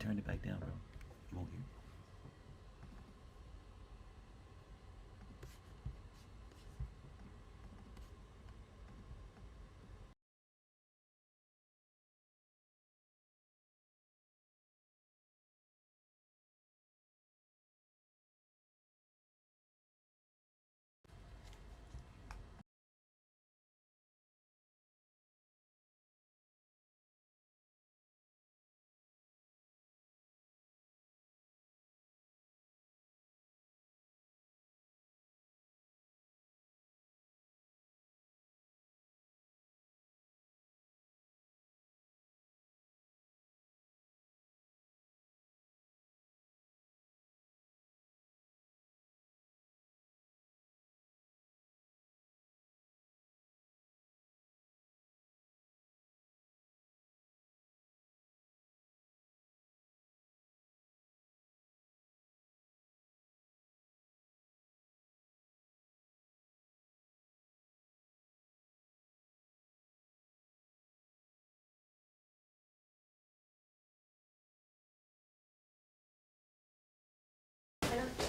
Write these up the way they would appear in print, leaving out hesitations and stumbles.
turn it back down, bro. You won't hear.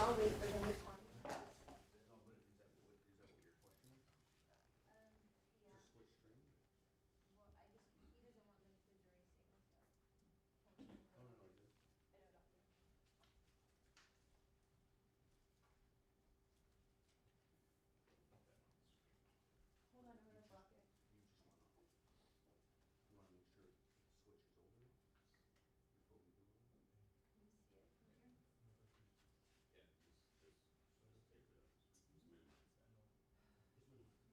I'll wait for them to come. Hold on, I'm gonna block it. Can you see it from here? I don't wanna minimize it, cause sometimes when you minimize it. So you can't. You didn't, you took it from back that, you played from back that.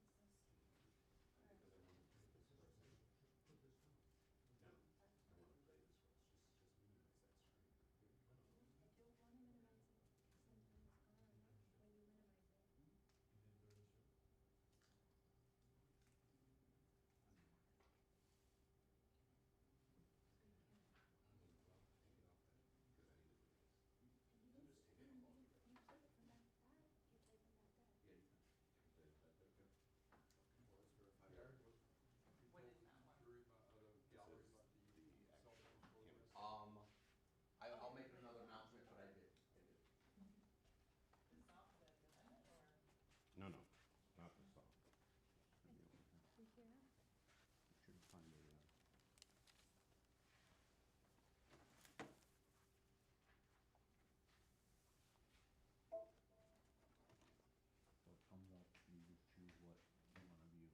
I'll make another announcement, but I did. No, not the song. You hear? Should find a. So it comes up, you just choose what you want to view.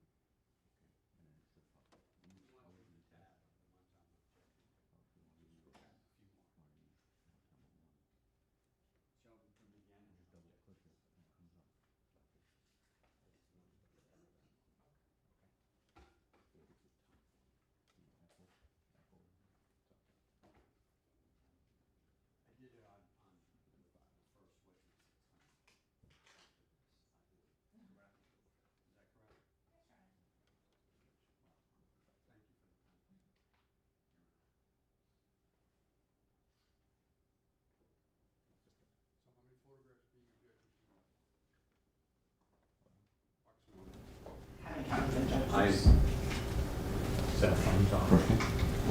Okay, and then it should pop up. You want to leave that the one time objective. Oh, if you want to leave a few more. Number one. Show them from beginning. Just double click it and it comes up. I did it on the first switch at 600. I believe. Correct? Is that correct? That's right. Well, thank you for the compliment. So how many photographs being objected to? Cell phones on.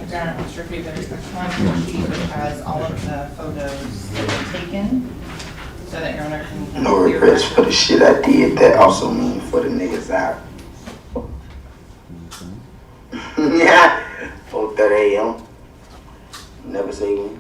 Darren, strictly there's a contact sheet which has all of the photos taken so that your owner can. No regrets for the shit I did. That also mean for the niggas out. Yeah, 4:30 a.m. Never say when.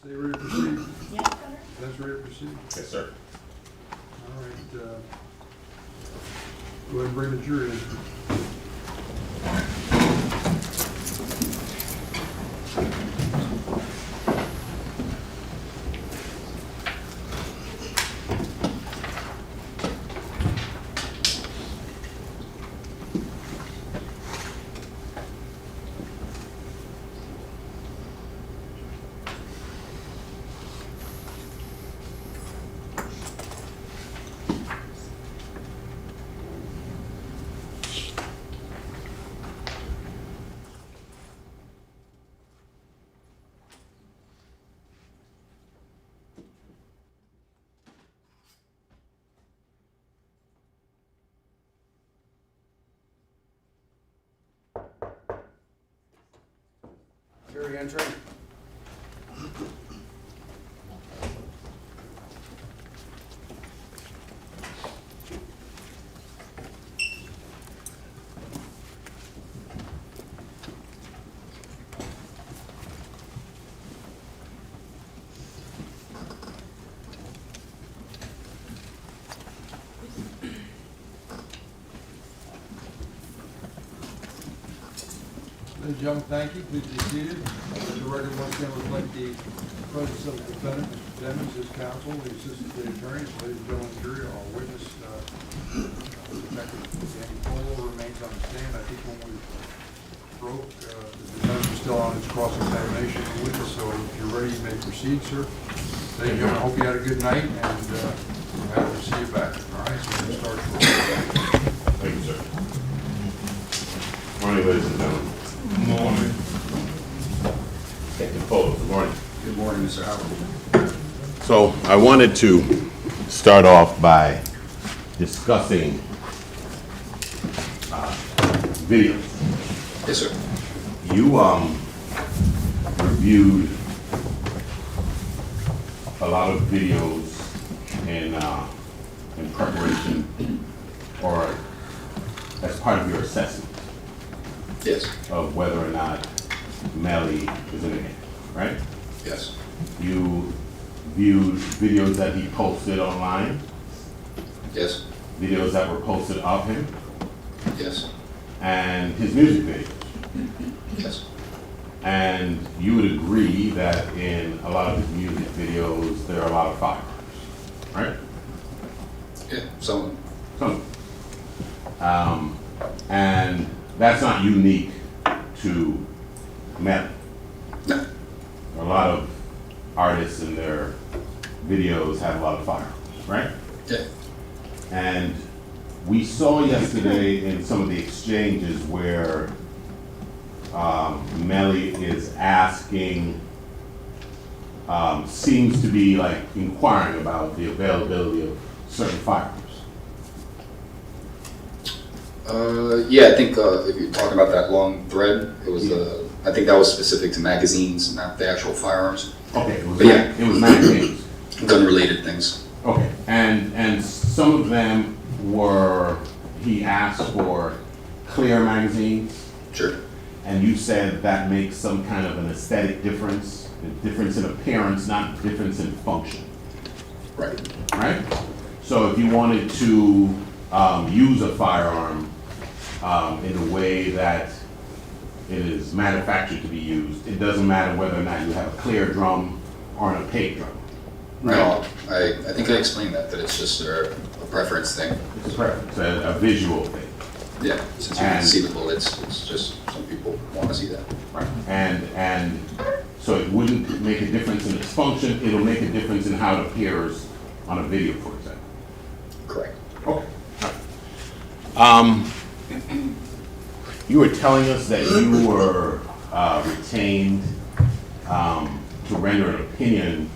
Stay ready to proceed. Yes, Governor? That's ready to proceed. Yes, sir. All right, go ahead and bring the jury in. Jury entry. Ladies and gentlemen, thank you. Please be seated. Let the record once again reflect the presence of the defendant, Mr. Demings, his counsel, the assistant state attorneys, ladies and gentlemen, jury, our witness, Detective Danny Cole remains on the stand. I think when we broke, the defendant was still on his cross-examination of the witness, so if you're ready, you may proceed, sir. Ladies and gentlemen, I hope you had a good night, and we're happy to see you back. All right, so we're going to start shortly. Thank you, sir. Morning, ladies and gentlemen. Morning. Take the photo. Good morning. Good morning, Mr. Howard. So I wanted to start off by discussing videos. Yes, sir. You reviewed a lot of videos in preparation or as part of your assessment Yes. of whether or not Melly is in the game, right? Yes. You viewed videos that he posted online, Yes. videos that were posted of him, Yes. and his music videos. Yes. And you would agree that in a lot of his music videos, there are a lot of firearms, right? Yeah. Some. Some. And that's not unique to Melly. No. A lot of artists in their videos have a lot of firearms, right? Yeah. And we saw yesterday in some of the exchanges where Melly is asking, seems to be like inquiring about the availability of certain firearms. Yeah, I think if you're talking about that long thread, it was I think that was specific to magazines, not the actual firearms. Okay, it was, But yeah. it was magazines. Gun-related things. Okay, and some of them were, he asked for clear magazines, Sure. and you said that makes some kind of an aesthetic difference, a difference in appearance, not difference in function, Right. right? So if you wanted to use a firearm in a way that it is manufactured to be used, it doesn't matter whether or not you have a clear drum or an opaque drum. Right? No, I think I explained that it's just a preference thing. It's a preference, a visual thing. Yeah. Since you can And- see the bullets, it's just some people want to see that. Right. And so it wouldn't make a difference in its function, it'll make a difference in how it appears on a video, for example. Correct. Okay. You were telling us that you were retained to render an opinion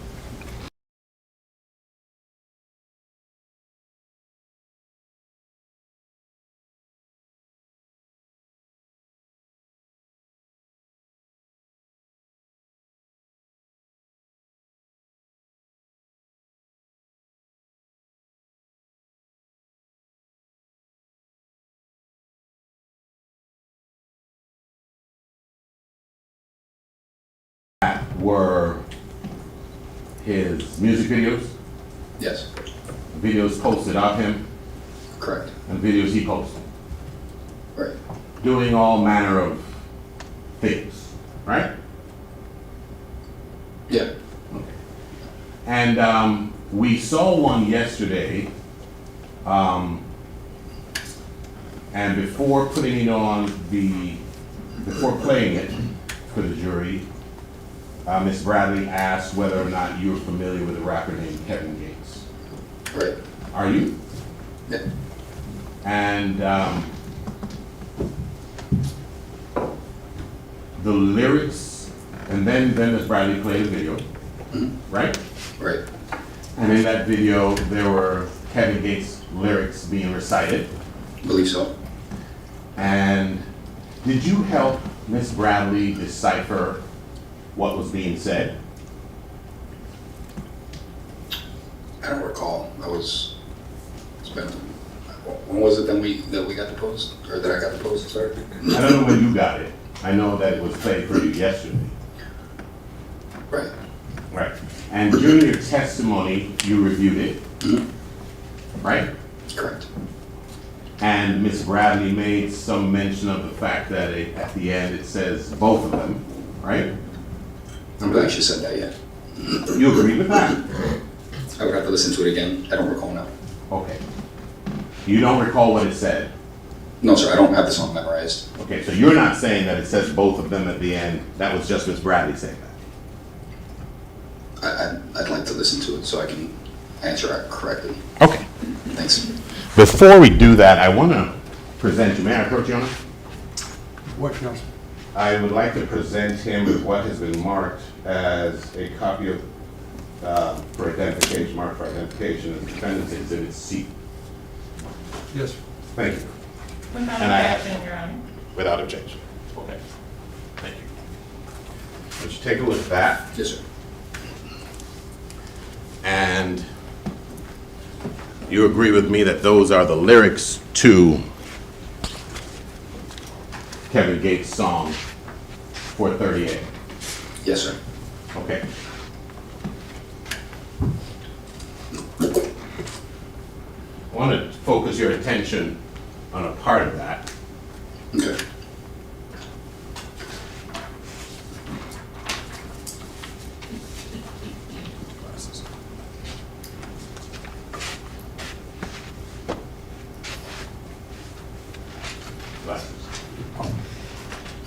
that were his music videos, Yes, videos posted of him, correct. and videos he posted, Right. doing all manner of things, right? Yeah. And we saw one yesterday, and before putting it on before playing it for the jury, Ms. Bradley asked whether or not you were familiar with a rapper named Kevin Gates. Right. Are you? Yeah. And the lyrics, and then Ms. Bradley played a video, right? Right. And in that video, there were Kevin Gates lyrics being recited. Believe so. And did you help Miss Bradley decipher what was being said? I don't recall. It's been, when was it that we got the post, or that I got the post? Sorry. I don't know when you got it. I know that it was played for you yesterday. Right. Right. And during your testimony, you reviewed it, right? Correct. And Miss Bradley made some mention of the fact that at the end it says both of them, right? I don't believe she said that yet. You agree with that? I would have to listen to it again. I don't recall now. Okay. You don't recall what it said? No, sir. I don't have the song memorized. Okay, so you're not saying that it says both of them at the end. That was just Miss Bradley saying that. I'd like to listen to it so I can answer that correctly. Okay. Thanks. Before we do that, I want to present you. May I approach you on it? What, Counsel? I would like to present him with what has been marked as a copy of, for identification, marked for identification of defendant's exhibit C. Yes, sir. Thank you. Without And I- objection, Your Honor. Without objection. Okay. Thank you. Would you take a look at that? Yes, sir. And you agree with me that those are the lyrics to Kevin Gates' song 438? Yes, sir. Okay. I want to focus your attention on a part of that. Okay.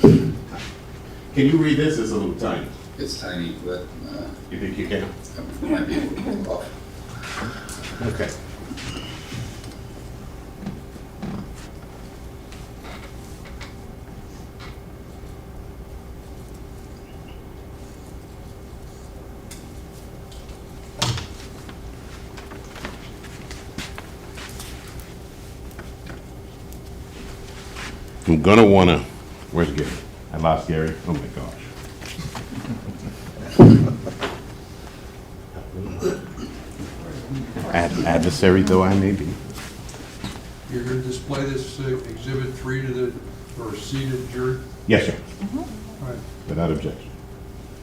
Can you read this? It's a little tiny. It's tiny, but You think you can? I might be able to pull it off. Okay. I'm gonna wanna, where's Gary? I lost Gary? Oh my gosh. Adversary though I may be. You're going to display this Exhibit 3 to the, or C to the jury? Yes, sir. All right. Without objection.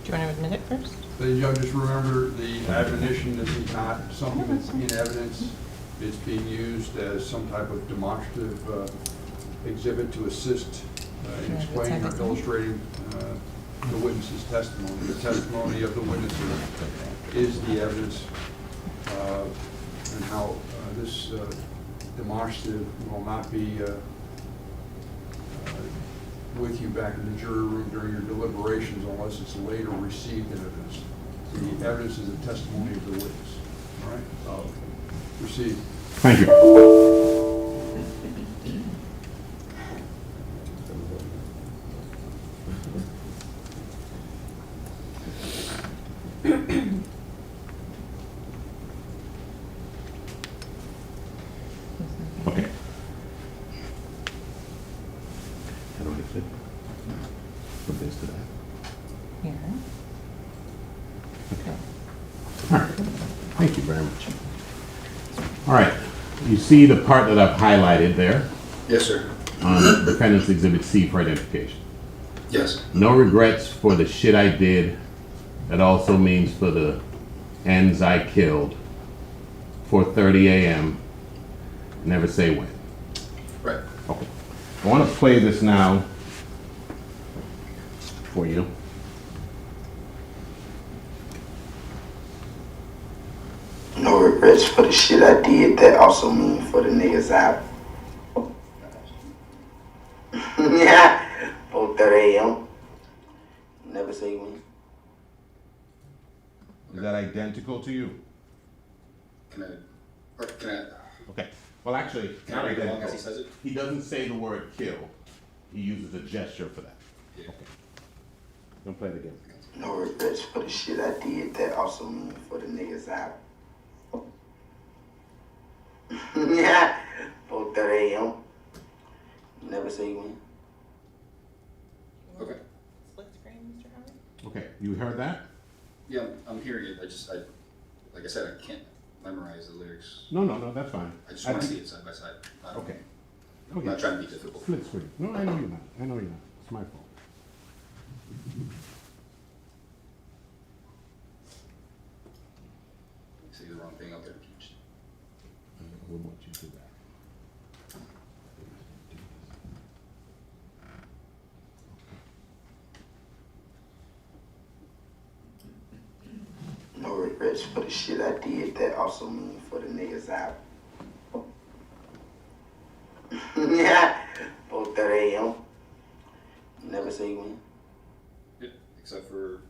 Do you want to admit it first? Ladies and gentlemen, just remember the admonition, this is not something that's in evidence. It's being used as some type of demonstrative exhibit to assist in explaining or illustrating the witness's testimony. The testimony of the witness is the evidence, and how this demonstrative will not be with you back in the jury room during your deliberations unless it's later received in evidence. The evidence is the testimony of the witness. All right? So, proceed. Thank you. Okay. How do I flip? From this to that. Here. All right. Thank you very much. All right. You see the part that I've highlighted there Yes, sir. on Defendant's Exhibit C for identification. Yes. No regrets for the shit I did. That also means for the ends I killed, 4:30 a.m., never say when. Right. Okay. I want to play this now for you. No regrets for the shit I did. That also mean for the niggas out. Yeah. 4:30 a.m. Never say when. Is that identical to you? Can I? Okay. Well, actually, Can not I read along identical. as he says it? He doesn't say the word kill. He uses a gesture for that. Yeah. Okay. Don't play it again. No regrets for the shit I did. That also mean for the niggas out. Yeah. 4:30 a.m. Never say when. Okay. Split screen, Mr. Howard? Okay. You heard that? Yeah, I'm hearing it. Like I said, I can't memorize the lyrics. No, that's fine. I just want to see think- it side by side. I don't- Okay. I'm not trying to be difficult. Split screen. No, I know you're not. I know you're not. It's my fault. Say the wrong thing out there. I would want you to do that. No regrets for the shit I did. That also mean for the niggas out. Yeah. 4:30 a.m. Never say when. Yeah, except for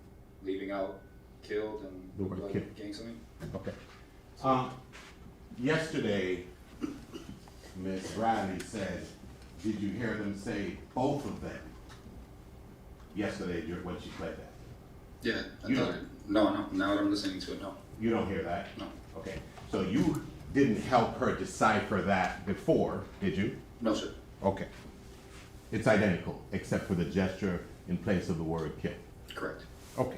leaving out killed and The word like, kill. getting something. Okay. Yesterday, Ms. Bradley said, did you hear them say both of them? Yesterday, when she played that. Yeah, You I thought don't- it. No. Now that I'm listening to it, no. You don't hear that? No. Okay. So you didn't help her decipher that before, did you? No, sir. Okay. It's identical, except for the gesture in place of the word kill. Correct. Okay.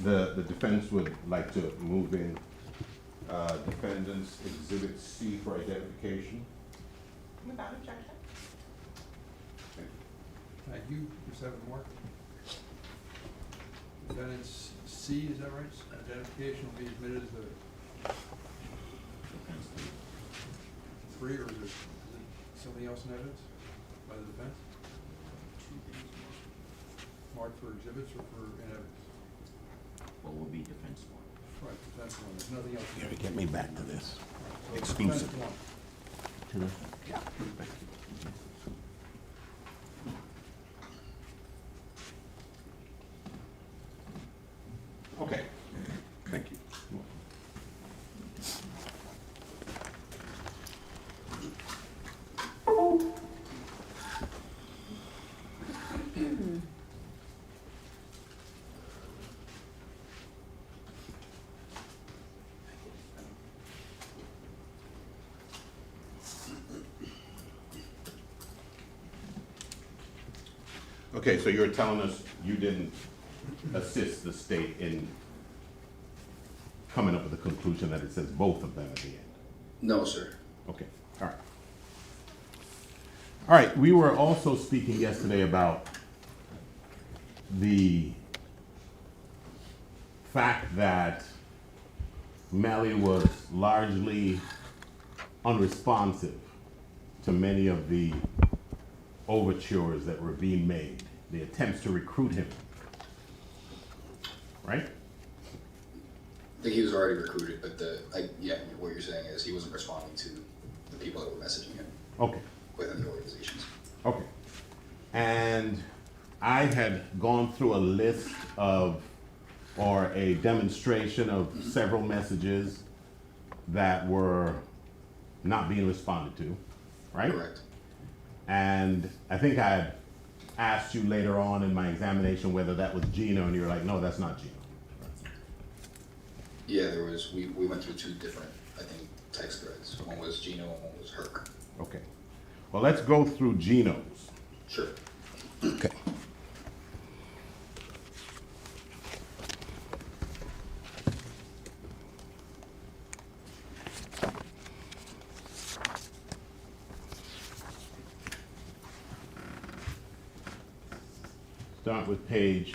The defense would like to move in defendant's exhibit C for identification. Without objection. Thank you, Ms. Evan-Mark. Defendant's C, is that right? Identification will be admitted as the three, or is it something else in evidence by the defense? Marked for exhibits or for in evidence? What will be defense one? Right, defense one, there's nothing else. in evidence. Get me back to this. So Exclusive. defense one. Yeah. Okay. Thank you. Okay, so you're telling us you didn't assist the state in coming up with the conclusion that it says both of them at the end? No, sir. Okay, all right. All right, we were also speaking yesterday about the fact that Melly was largely unresponsive to many of the overtures that were being made, the attempts to recruit him, right? I think he was already recruited, but what you're saying is he wasn't responding to the people that were messaging him Okay. within the organizations. Okay. And I had gone through a list of, or a demonstration of several messages that were not being responded to, right? Correct. And I think I had asked you later on in my examination whether that was Gino, and you were like, no, that's not Gino. Yeah, we went through two different, I think, text threads. One was Gino and one was Herc. Okay. Well, let's go through Gino's. Sure. Okay. start with page,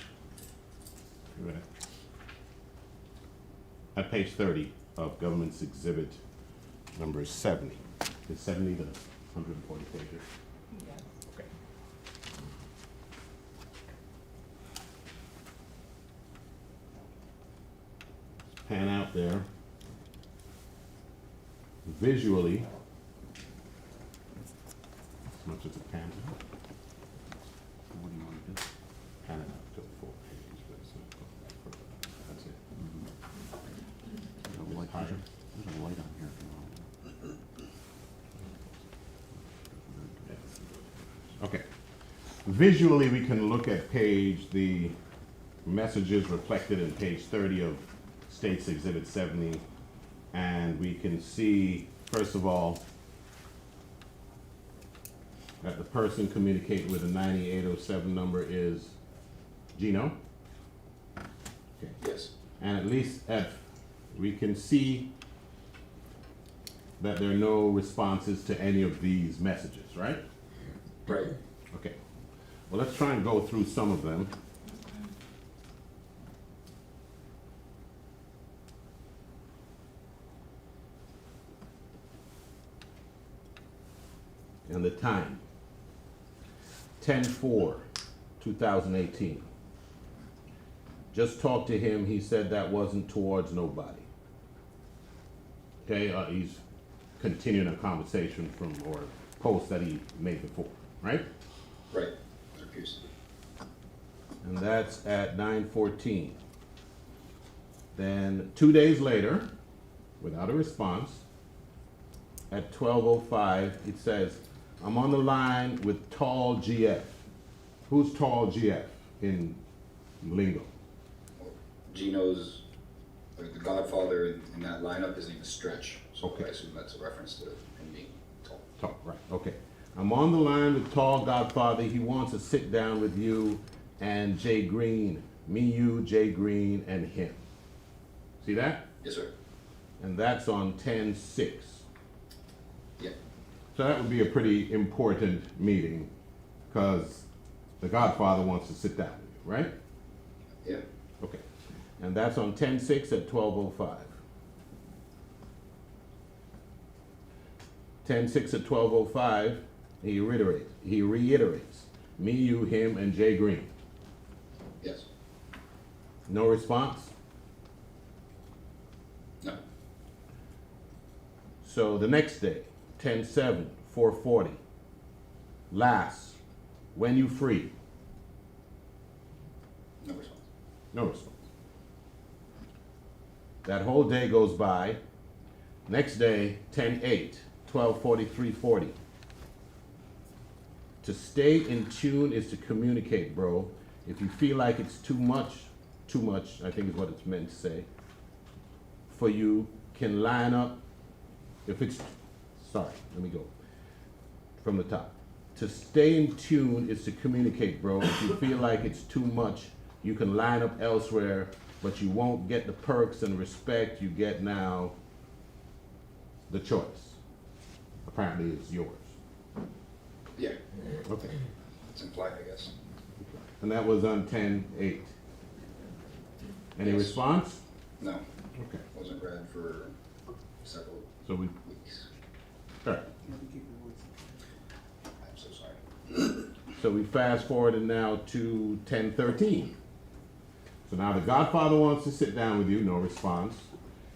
at page 30 of Government's Exhibit number 70. Is 70 the 140 pages? Yes. Okay. Pan out there. Visually, as much as it pans out. What do you want to do? Pan it out to a full page, but it's not going that further. That's it. There's a light, there's a light on here if you want. Okay. Visually, we can look at the messages reflected in page 30 of State's Exhibit 70, and we can see, first of all, that the person communicating with the 9807 number is Gino. Okay. Yes. And at least we can see that there are no responses to any of these messages, right? Right. Okay. Well, let's try and go through some of them. And the time, 10/4/2018. Just talked to him, he said that wasn't towards nobody. Okay, he's continuing a conversation from, or post that he made before, right? Right. It appears to be. And that's at 9:14. Then 2 days later, without a response, at 12:05, it says, I'm on the line with Tall GF. Who's Tall GF in lingo? Well, Gino's, like the godfather in that lineup, his name is Stretch. So Okay. I assume that's a reference to him being tall. Tall, right, okay. I'm on the line with Tall Godfather. He wants to sit down with you and Jay Green. Me, you, Jay Green, and him. See that? Yes, sir. And that's on 10/6. Yeah. So that would be a pretty important meeting because the Godfather wants to sit down with you, right? Yeah. Okay. And that's on 10/6 at 12:05. 10/6 at 12:05, he reiterates, me, you, him, and Jay Green. Yes. No response? No. So the next day, 10/7, 4:40. Last, when you free? No response. No response. That whole day goes by. Next day, 10/8, 12:43:40. To stay in tune is to communicate, bro. If you feel like it's too much, I think is what it's meant to say, for you, can line up, if it's, sorry, let me go from the top. To stay in tune is to communicate, bro. If you feel like it's too much, you can line up elsewhere, but you won't get the perks and respect you get now. The choice, apparently, is yours. Yeah. Okay. It's implied, I guess. And that was on 10/8. Any Yes. response? No. Okay. Wasn't read for several So we, weeks. all right. I'm so sorry. So we fast forwarded now to 10/13. So now the Godfather wants to sit down with you, no response.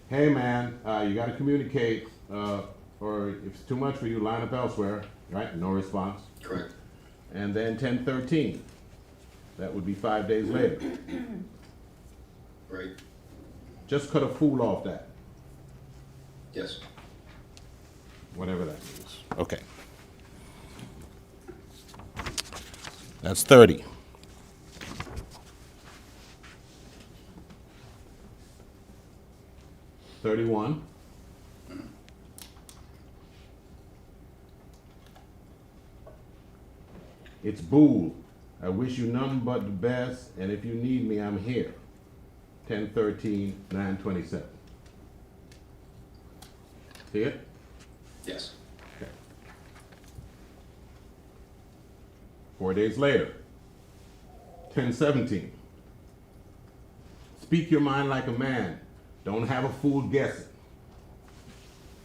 Hey man, you gotta communicate, or if it's too much for you, line up elsewhere, right? No response. Correct. And then 10/13, that would be 5 days later. Right. Just cut a fool off that, Yes. whatever that means. Okay. That's 30. $31. It's Boole. I wish you nothing but the best, and if you need me, I'm here. 10/13/9/27. See it? Yes. Okay. 4 days later, 10:17. Speak your mind like a man. Don't have a fool guessing.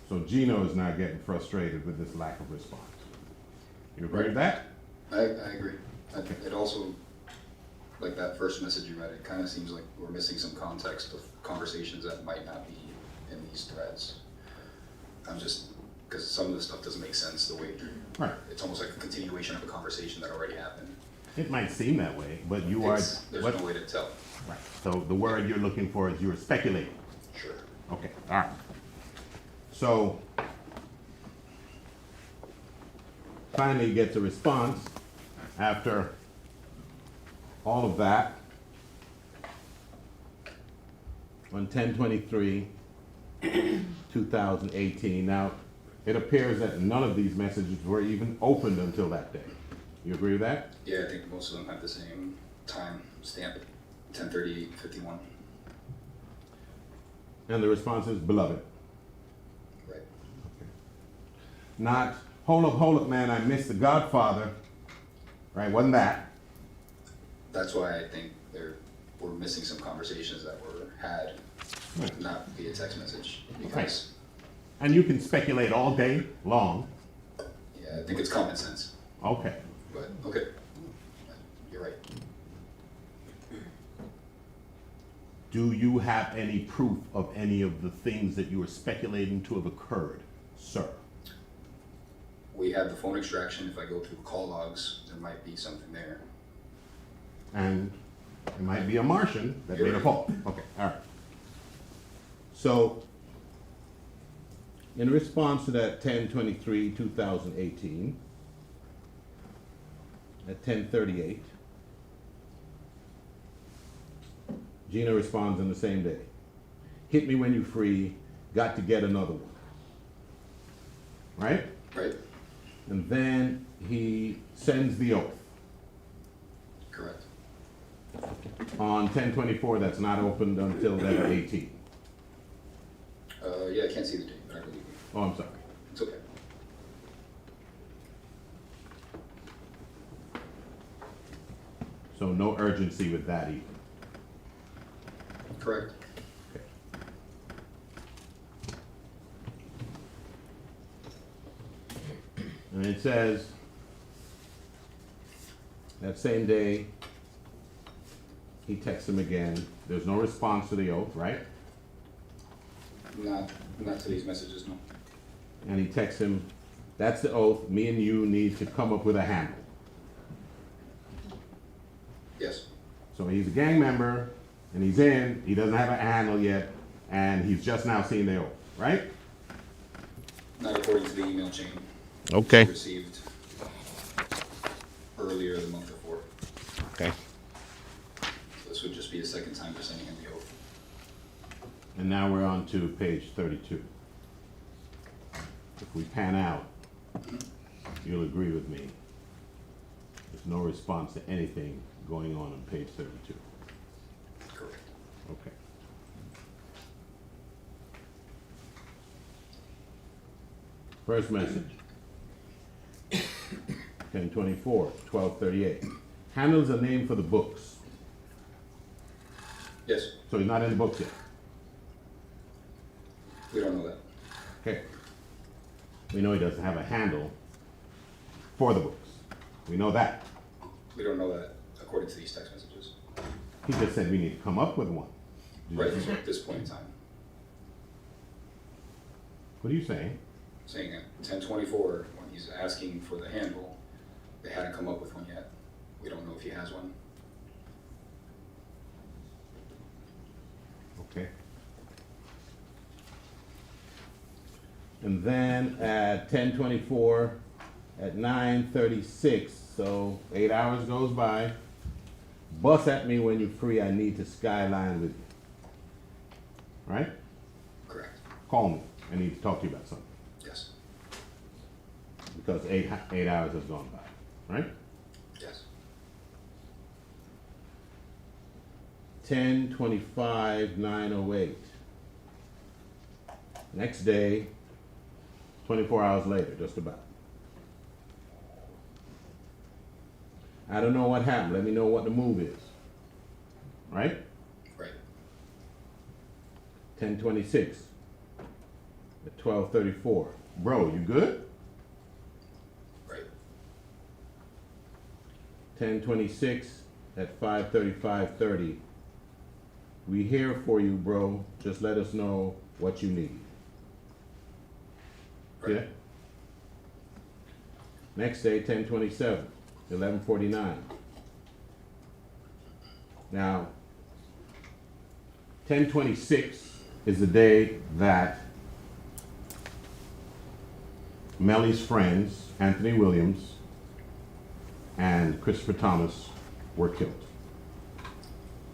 So Gino is now getting frustrated with this lack of response. You agree with that? I agree. It also, like that first message you read, it kind of seems like we're missing some context of conversations that might not be in these threads. Because some of the stuff doesn't make sense the way, Right. it's almost like a continuation of a conversation that already happened. It might seem that way, but you There's are. no way to tell. Right. So the word you're looking for is you're speculating. Sure. Okay, all right. So finally gets a response after all of that on 10/23/2018. Now, it appears that none of these messages were even opened until that day. You agree with that? Yeah, I think most of them have the same time stamp, 10/30/51. And the response is beloved. Right. Not, hold up, man, I missed the Godfather. Right, wasn't that? That's why I think we're missing some conversations that were had, Right. not via text message. Because, And you can speculate all day long. yeah, I think it's common sense. Okay. But, okay. You're right. Do you have any proof of any of the things that you are speculating to have occurred, sir? We have the phone extraction. If I go through call logs, there might be something there. And it might be a Martian that made a call. Okay, all right. So, in response to that 10/23/2018, at 10:38, Gina responds on the same day. Hit me when you're free, got to get another one. Right? Right? And then he sends the oath. Correct. On 10/24, that's not opened until 11/18. Yeah, I can't see the date, but I believe you. Oh, I'm sorry. It's okay. So no urgency with that either. Correct. Okay. And it says, that same day, he texts him again. There's no response to the oath, right? Not to these messages, no. And he texts him, that's the oath, me and you need to come up with a handle. Yes. So he's a gang member, and he's in, he doesn't have a handle yet, and he's just now seeing the oath, right? Not according to the email chain. Okay. Received earlier the month before. Okay. So this would just be the second time we're sending him the oath. And now we're on to page 32. If we pan out, you'll agree with me. There's no response to anything going on page 32. Correct. Okay. First message. 10/24, 12/38. Handles a name for the books. Yes, So he's not in the books yet. we don't know that. Okay. We know he doesn't have a handle for the books. We know that. We don't know that according to these text messages. He just said we need to come up with one. Right at this point in time. What are you saying? Saying at 10/24, when he's asking for the handle, they hadn't come up with one yet. We don't know if he has one. Okay. And then at 10/24, at 9:36, so 8 hours goes by. Bust at me when you're free. I need to skyline with you. Right? Correct. Call me. I need to talk to you about something Yes. because eight hours has gone by. Right? Yes. 10/25, 9:08. Next day, 24 hours later, just about. I don't know what happened. Let me know what the move is. Right? Right. 10:26 at 12:34. Bro, you good? Right. 10:26 at 5:35:30. We here for you, bro. Just let us know what you need. Right. Yeah. Next day, 10:27, 11:49. Now, 10:26 is the day that Melly's friends, Anthony Williams and Christopher Thomas, were killed.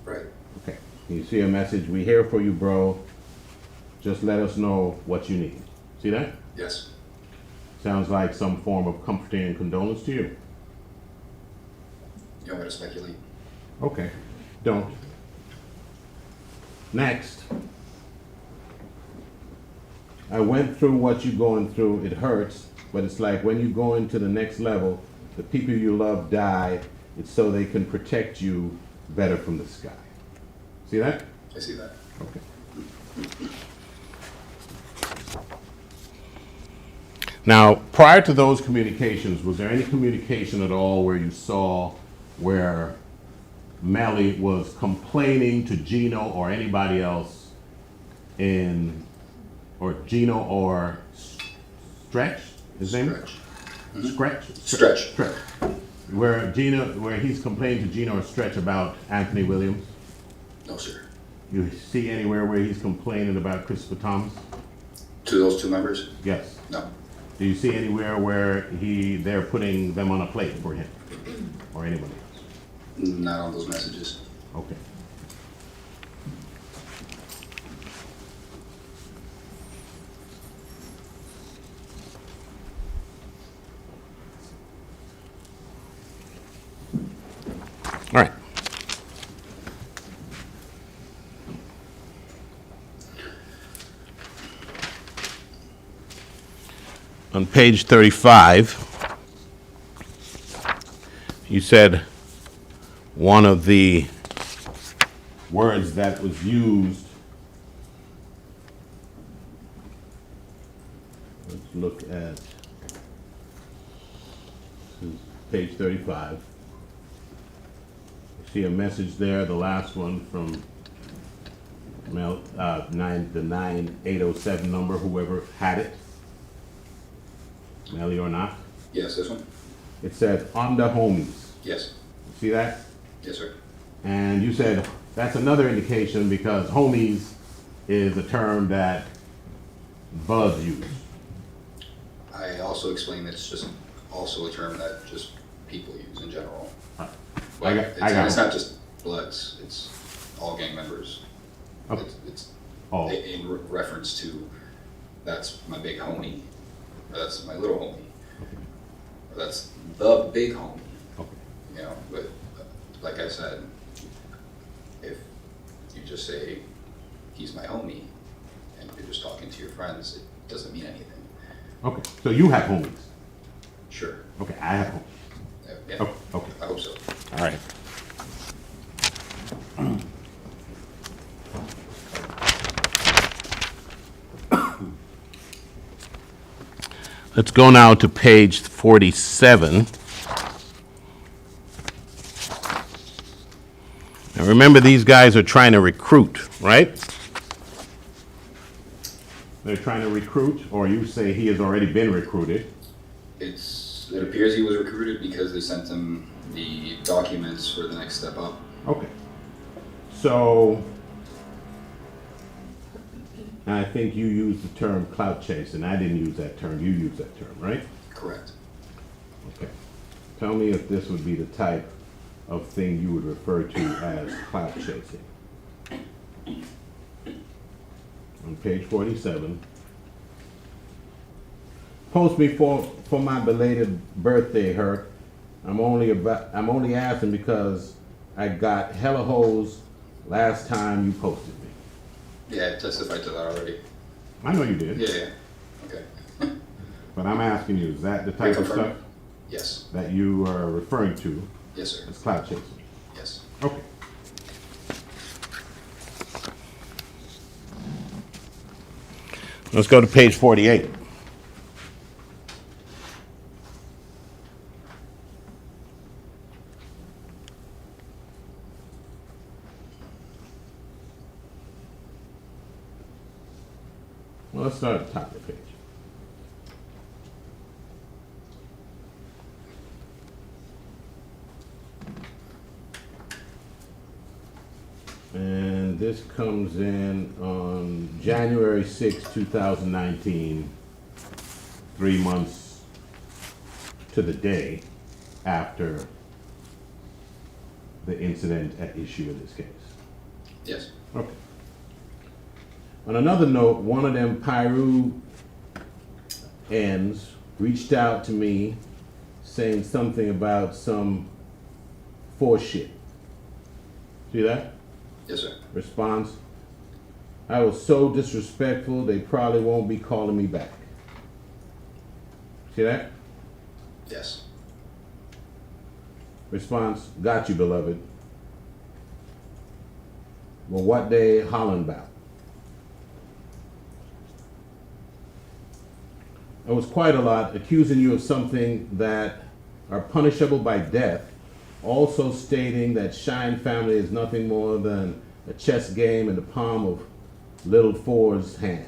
Right. Okay. You see a message, we here for you, bro. Just let us know what you need. See that? Yes. Sounds like some form of comforting and condolence to you. You want me to speculate? Okay. Don't. Next. I went through what you're going through. It hurts, but it's like when you go into the next level, the people you love die. It's so they can protect you better from the sky. See that? I see that. Okay. Now, prior to those communications, was there any communication at all where you saw where Melly was complaining to Gino or anybody else or Gino or Stretch? His name? Stretch. Stretch. Stretch. Where he's complaining to Gino or Stretch about Anthony Williams? No, sir. You see anywhere where he's complaining about Christopher Thomas? To those two members? Yes. No. Do you see anywhere where they're putting them on a plate for him or anybody else? Not on those messages. Okay. All right. On page 35, you said one of the words that was used, let's look at page 35. You see a message there, the last one from the 9807 number, whoever had it. Melly or not. Yes, this one? It said, on the homies. Yes. See that? Yes, sir. And you said, that's another indication because homies is a term that Buzz used. I also explained that it's just also a term that just people use in general. I Like, got it's it. not just Bloods, it's all gang members. Okay. It's Oh. in reference to, that's my big homie, or that's my little homie, or that's the big homie, Okay. you know, but like I said, if you just say, he's my homie, and you're just talking to your friends, it doesn't mean anything. Okay. So you have homies. Sure. Okay. I have homies. Yeah, Okay. Okay. I hope so. All right. Let's go now to page 47. Now remember, these guys are trying to recruit, right? They're trying to recruit, or you say he has already been recruited. It appears he was recruited because they sent him the documents for the next step up. Okay. So, I think you used the term clout chase, and I didn't use that term. You used that term, right? Correct. Okay. Tell me if this would be the type of thing you would refer to as clout chasing. On page 47. Post me for my belated birthday, Herc. I'm only asking because I got hella hoes last time you posted me. Yeah, I testified to that already. I know you did. Yeah. Okay. But I'm asking you, is that the type of Reconfirm. stuff Yes. that you are referring to Yes, sir. It's cloud chasing. Yes. Okay. Let's go to page 48. Well, let's start at the top of the page. And this comes in on January 6, 2019, 3 months to the day after the incident at issue in this case. Yes. Okay. On another note, one of them Pyru ends reached out to me saying something about some force shit. See that? Yes, sir. Response: I was so disrespectful, they probably won't be calling me back. See that? Yes. Response: got you, beloved. Well, what they hollering about? It was quite a lot, accusing you of something that are punishable by death, also stating that Shine family is nothing more than a chess game in the palm of little Ford's hand.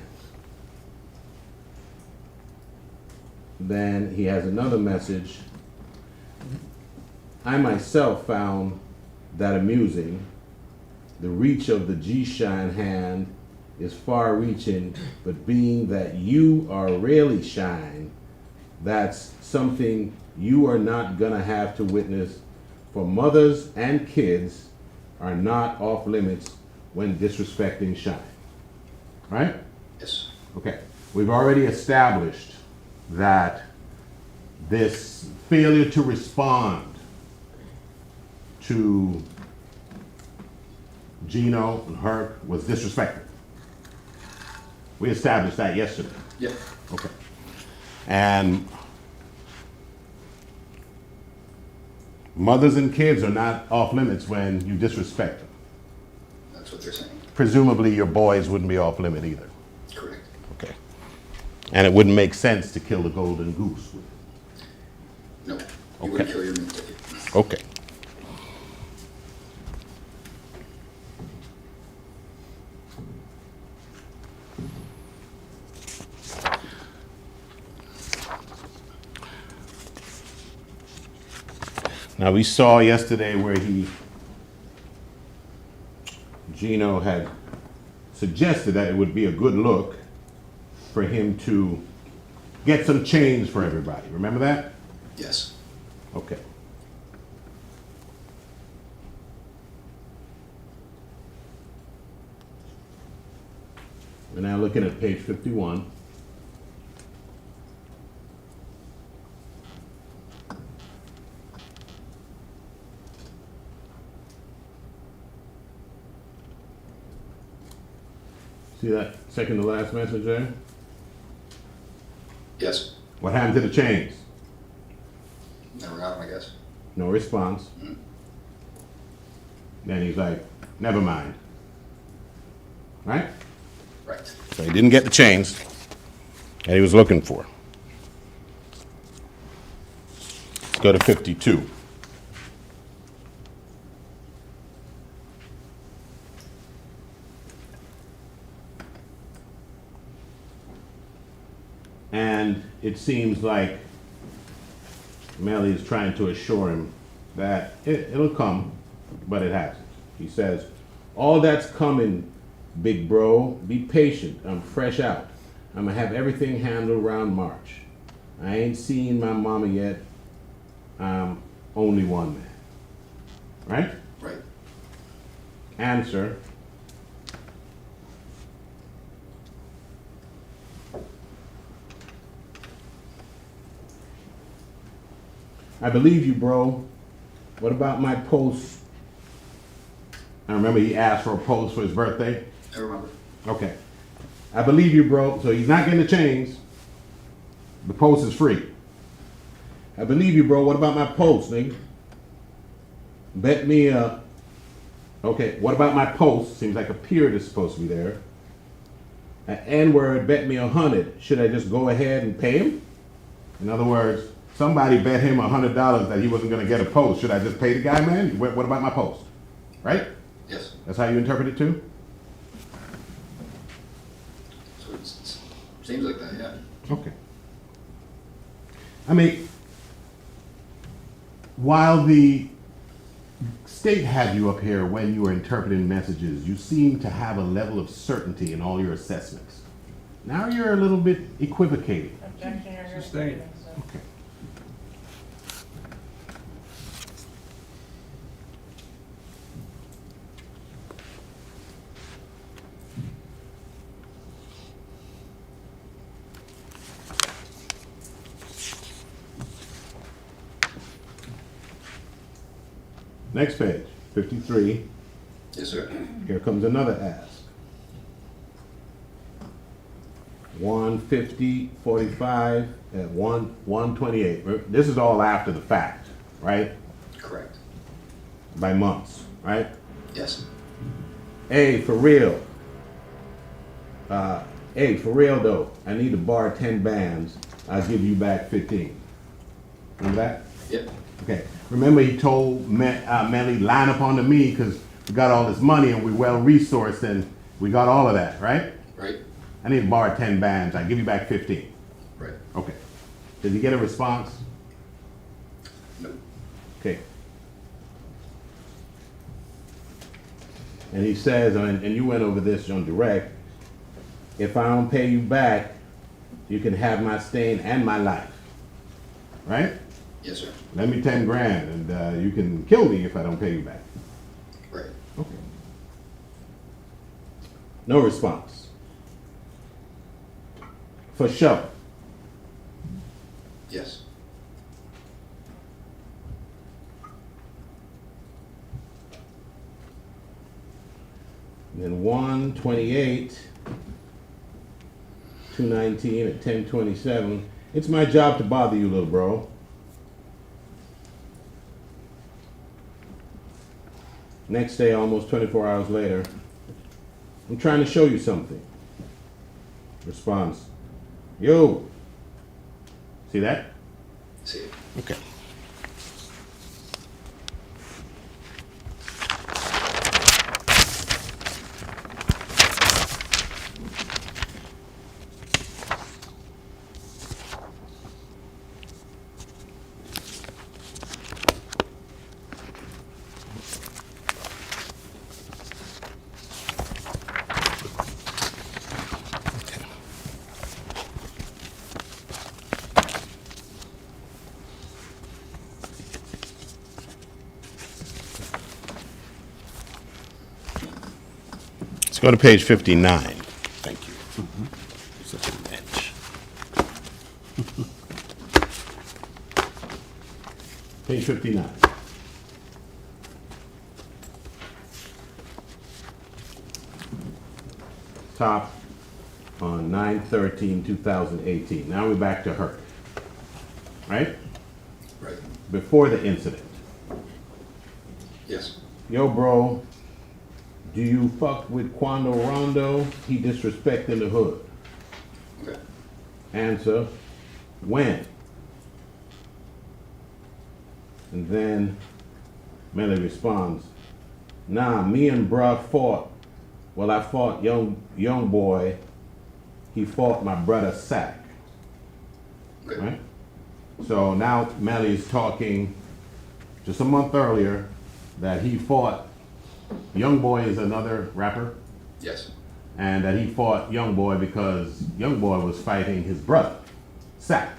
Then he has another message. I myself found that amusing. The reach of the G-Shine hand is far reaching, but being that you are really Shine, that's something you are not gonna have to witness, for mothers and kids are not off limits when disrespecting Shine. Right? Yes. Okay. We've already established that this failure to respond to Gino and Herc was disrespectful. We established that yesterday. Yeah. Okay. And mothers and kids are not off limits when you disrespect them. That's what they're saying. Presumably your boys wouldn't be off limit either. Correct. Okay. And it wouldn't make sense to kill the golden goose with it. No. You Okay. wouldn't kill your meat ticket. Okay. Now we saw yesterday where Gino had suggested that it would be a good look for him to get some change for everybody. Remember that? Yes. Okay. We're now looking at page 51. See that second to last message there? Yes. What happened to the chains? Never got him, I guess. No response. Then he's like, never mind. Right? Right. So he didn't get the chains that he was looking for. Let's go to 52. And it seems like Melly is trying to assure him that it'll come, but it hasn't. He says, all that's coming, big bro, be patient. I'm fresh out. I'm gonna have everything handled around March. I ain't seen my mama yet. I'm only one man. Right? Right. Answer. I believe you, bro. What about my post? I remember he asked for a post for his birthday. I remember. Okay. I believe you, bro. So he's not getting the chains. The post is free. I believe you, bro. What about my post, nigga? bet me a, okay, what about my post? Seems like a period is supposed to be there. An N-word bet me 100. Should I just go ahead and pay him? In other words, somebody bet him $100 that he wasn't going to get a post. Should I just pay the guy, man? What about my post? Right? Yes. That's how you interpret it too? So it seems like that, yeah. Okay. I mean, while the state had you up here when you were interpreting messages, you seem to have a level of certainty in all your assessments. Now you're a little bit equivocating. Objection, Your Honor. Sustained. Okay. Next page, 53. Yes, sir. Here comes another ask. 150/45 at 128. This is all after the fact, right? Correct. By months, right? Yes. Hey, for real. Hey, for real though, I need to borrow 10 bands. I'll give you back 15. Remember that? Yep. Okay. Remember he told Melly, line up onto me because we got all this money and we're well resourced and we got all of that, right? Right. I need to borrow 10 bands. I'll give you back 15. Right. Okay. Did he get a response? No. Okay. And he says, and you went over this on direct, if I don't pay you back, you can have my stain and my life. Right? Yes, sir. Lend me 10 grand and you can kill me if I don't pay you back. Right. Okay. No response. For sure. Yes. And then 128, 219 at 1027. It's my job to bother you, little bro. Next day, almost 24 hours later, I'm trying to show you something. Response. Yo. See that? See it. Okay. Let's go to page 59. Thank you. Such an edge. Page 59. Top on 9/13/2018. Now we're back to her. Right? Right. Before the incident. Yes. Yo, bro, do you fuck with Quando Rondo? He disrespecting the hood. Okay. Answer, when? And then Melly responds, nah, me and bruh fought. Well, I fought young boy. He fought my brother Sack. Okay. Right? So now Melly is talking just a month earlier that he fought. Young Boy is another rapper, Yes. and that he fought Young Boy because Young Boy was fighting his brother, Sack.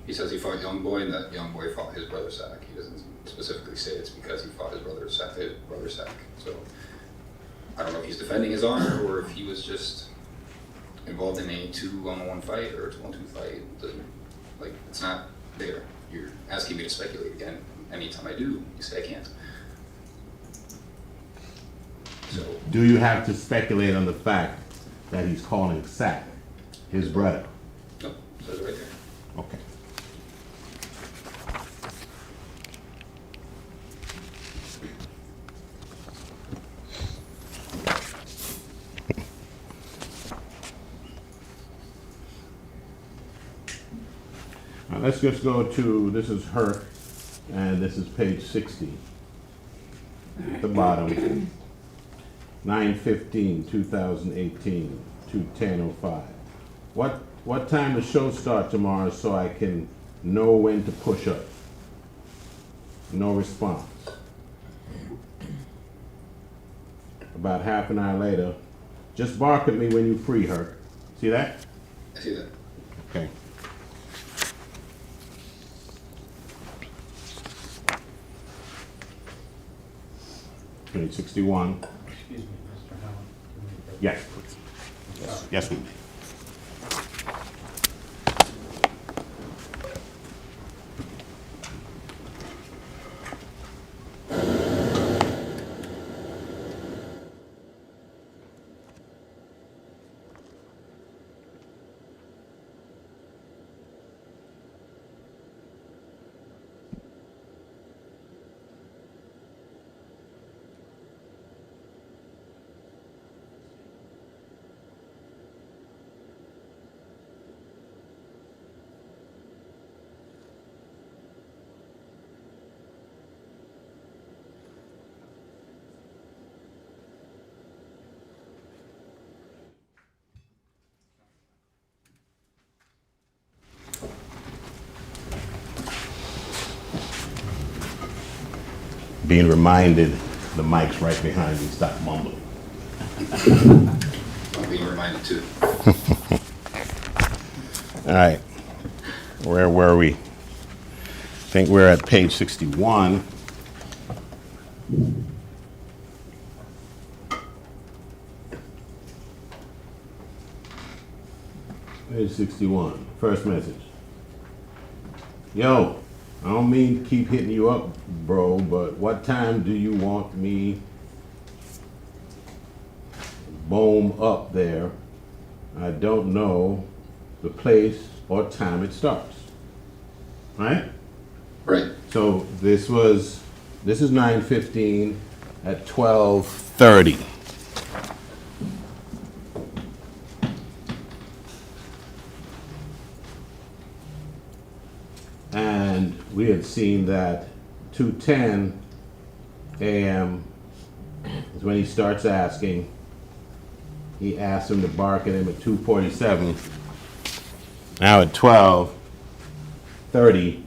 He says he fought Young Boy and that Young Boy fought his brother Sack. He doesn't specifically say it's because he fought his brother Sack. So I don't know if he's defending his honor or if he was just involved in a 2-on-1 fight or a 2-on-2 fight. It doesn't, like, it's not there. You're asking me to speculate again. Anytime I do, you say I can't. So Do you have to speculate on the fact that he's calling Sack his brother. Nope, says it right there. Okay. Now let's just go to, this is her, and this is page 60. At the bottom, 9/15/2018, 2:10:05. What time does show start tomorrow so I can know when to push up? No response. About half an hour later, just bark at me when you free her. See that? I see that. Okay. Page 61. Excuse me, Mr. Howard. Can we- Yes, please. Yes, we may. Being reminded the mic's right behind me, stop mumbling. I'm being reminded too. All right, where were we? I think we're at page 61. Page 61, first message. Yo, I don't mean to keep hitting you up, bro, but what time do you want me boom up there? I don't know the place or time it starts. Right? Right. So this is 9:15 at 12:30. And we had seen that 2:10 a.m. is when he starts asking. He asks him to bark at him at 2:47. Now at 12:30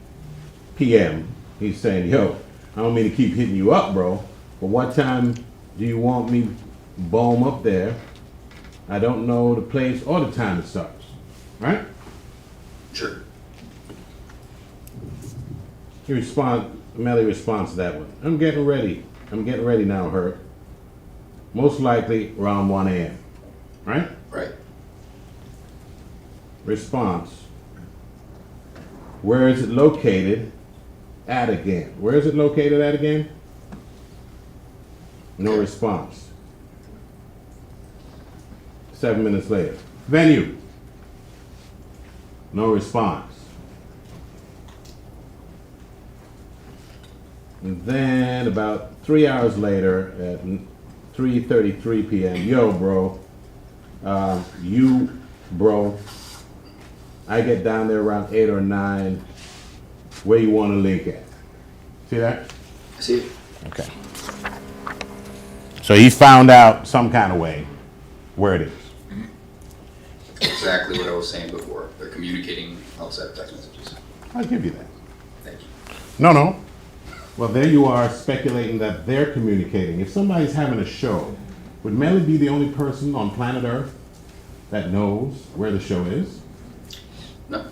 p.m., he's saying, yo, I don't mean to keep hitting you up, bro, but what time do you want me boom up there? I don't know the place or the time it starts. Right? Sure. Melly responds to that one. I'm getting ready now, Herc. Most likely around 1 a.m. Right? Right. Response. Where is it located at again? Where is it located at again? No response. 7 minutes later. Venue. No response. And then about 3 hours later at 3:33 p.m. Yo, bro. Bro. I get down there around 8 or 9. Where you want to link at? See that? I see it. Okay. So he found out some kind of way where it is. Exactly what I was saying before. They're communicating outside of text messages. I'll give you that. Thank you. No. Well, there you are speculating that they're communicating. If somebody's having a show, would Melly be the only person on planet Earth that knows where the show is? No.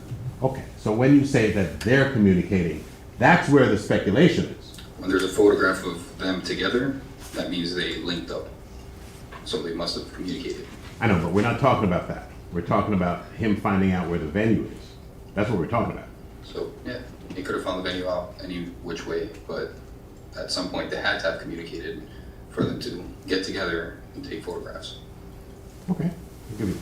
Okay, so when you say that they're communicating, that's where the speculation is. When there's a photograph of them together, that means they linked up. So they must have communicated. I know, but we're not talking about that. We're talking about him finding out where the venue is. That's what we're talking about. So, yeah, he could have found the venue out any which way, but at some point they had to have communicated for them to get together and take photographs. Okay, I'll give you that.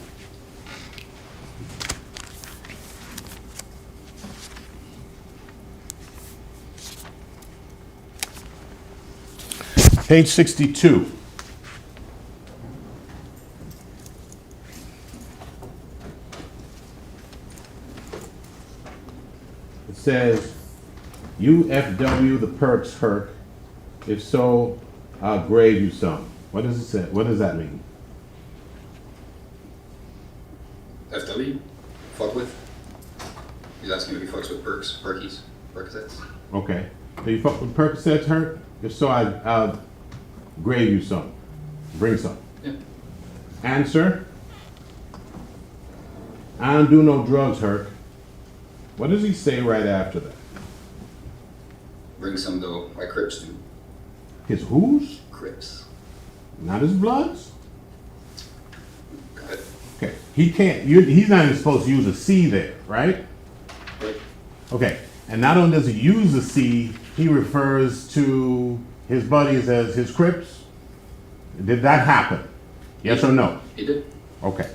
Page 62. It says, UFW the perks Herc. If so, I'll grade you some. What does it say? What does that mean? FW? Fuck with? He's asking if he fucks with perks, perkies, Percocets. Okay. Do you fuck with Percocets, Herc? If so, I'll grade you some. Bring some. Yeah. Answer. I don't do no drugs, Herc. What does he say right after that? Bring some though, my Crips do. His who's? Crips. Not his bloods? Got it. Okay. He can't, he's not even supposed to use a C there, right? Right. Okay. And not only does he use a C, he refers to his buddies as his Crips. Did that happen? Yes or no? He did. Okay.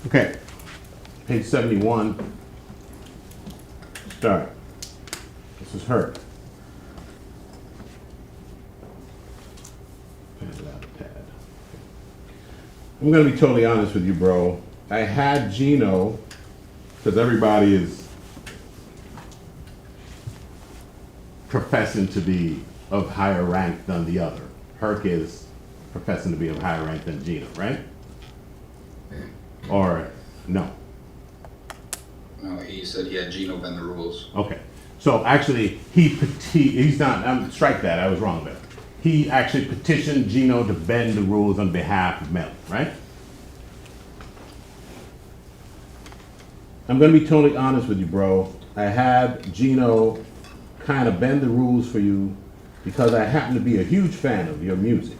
Okay, page 71, start. This is her. I'm gonna be totally honest with you, bro. I had Gino, because everybody is professing to be of higher rank than the other. Herc is professing to be of higher rank than Gino, right? Or no? No, he said he had Gino bend the rules. Okay. So actually, he's not, strike that, I was wrong there. He actually petitioned Gino to bend the rules on behalf of Melly, right? I'm gonna be totally honest with you, bro. I had Gino kind of bend the rules for you because I happen to be a huge fan of your music.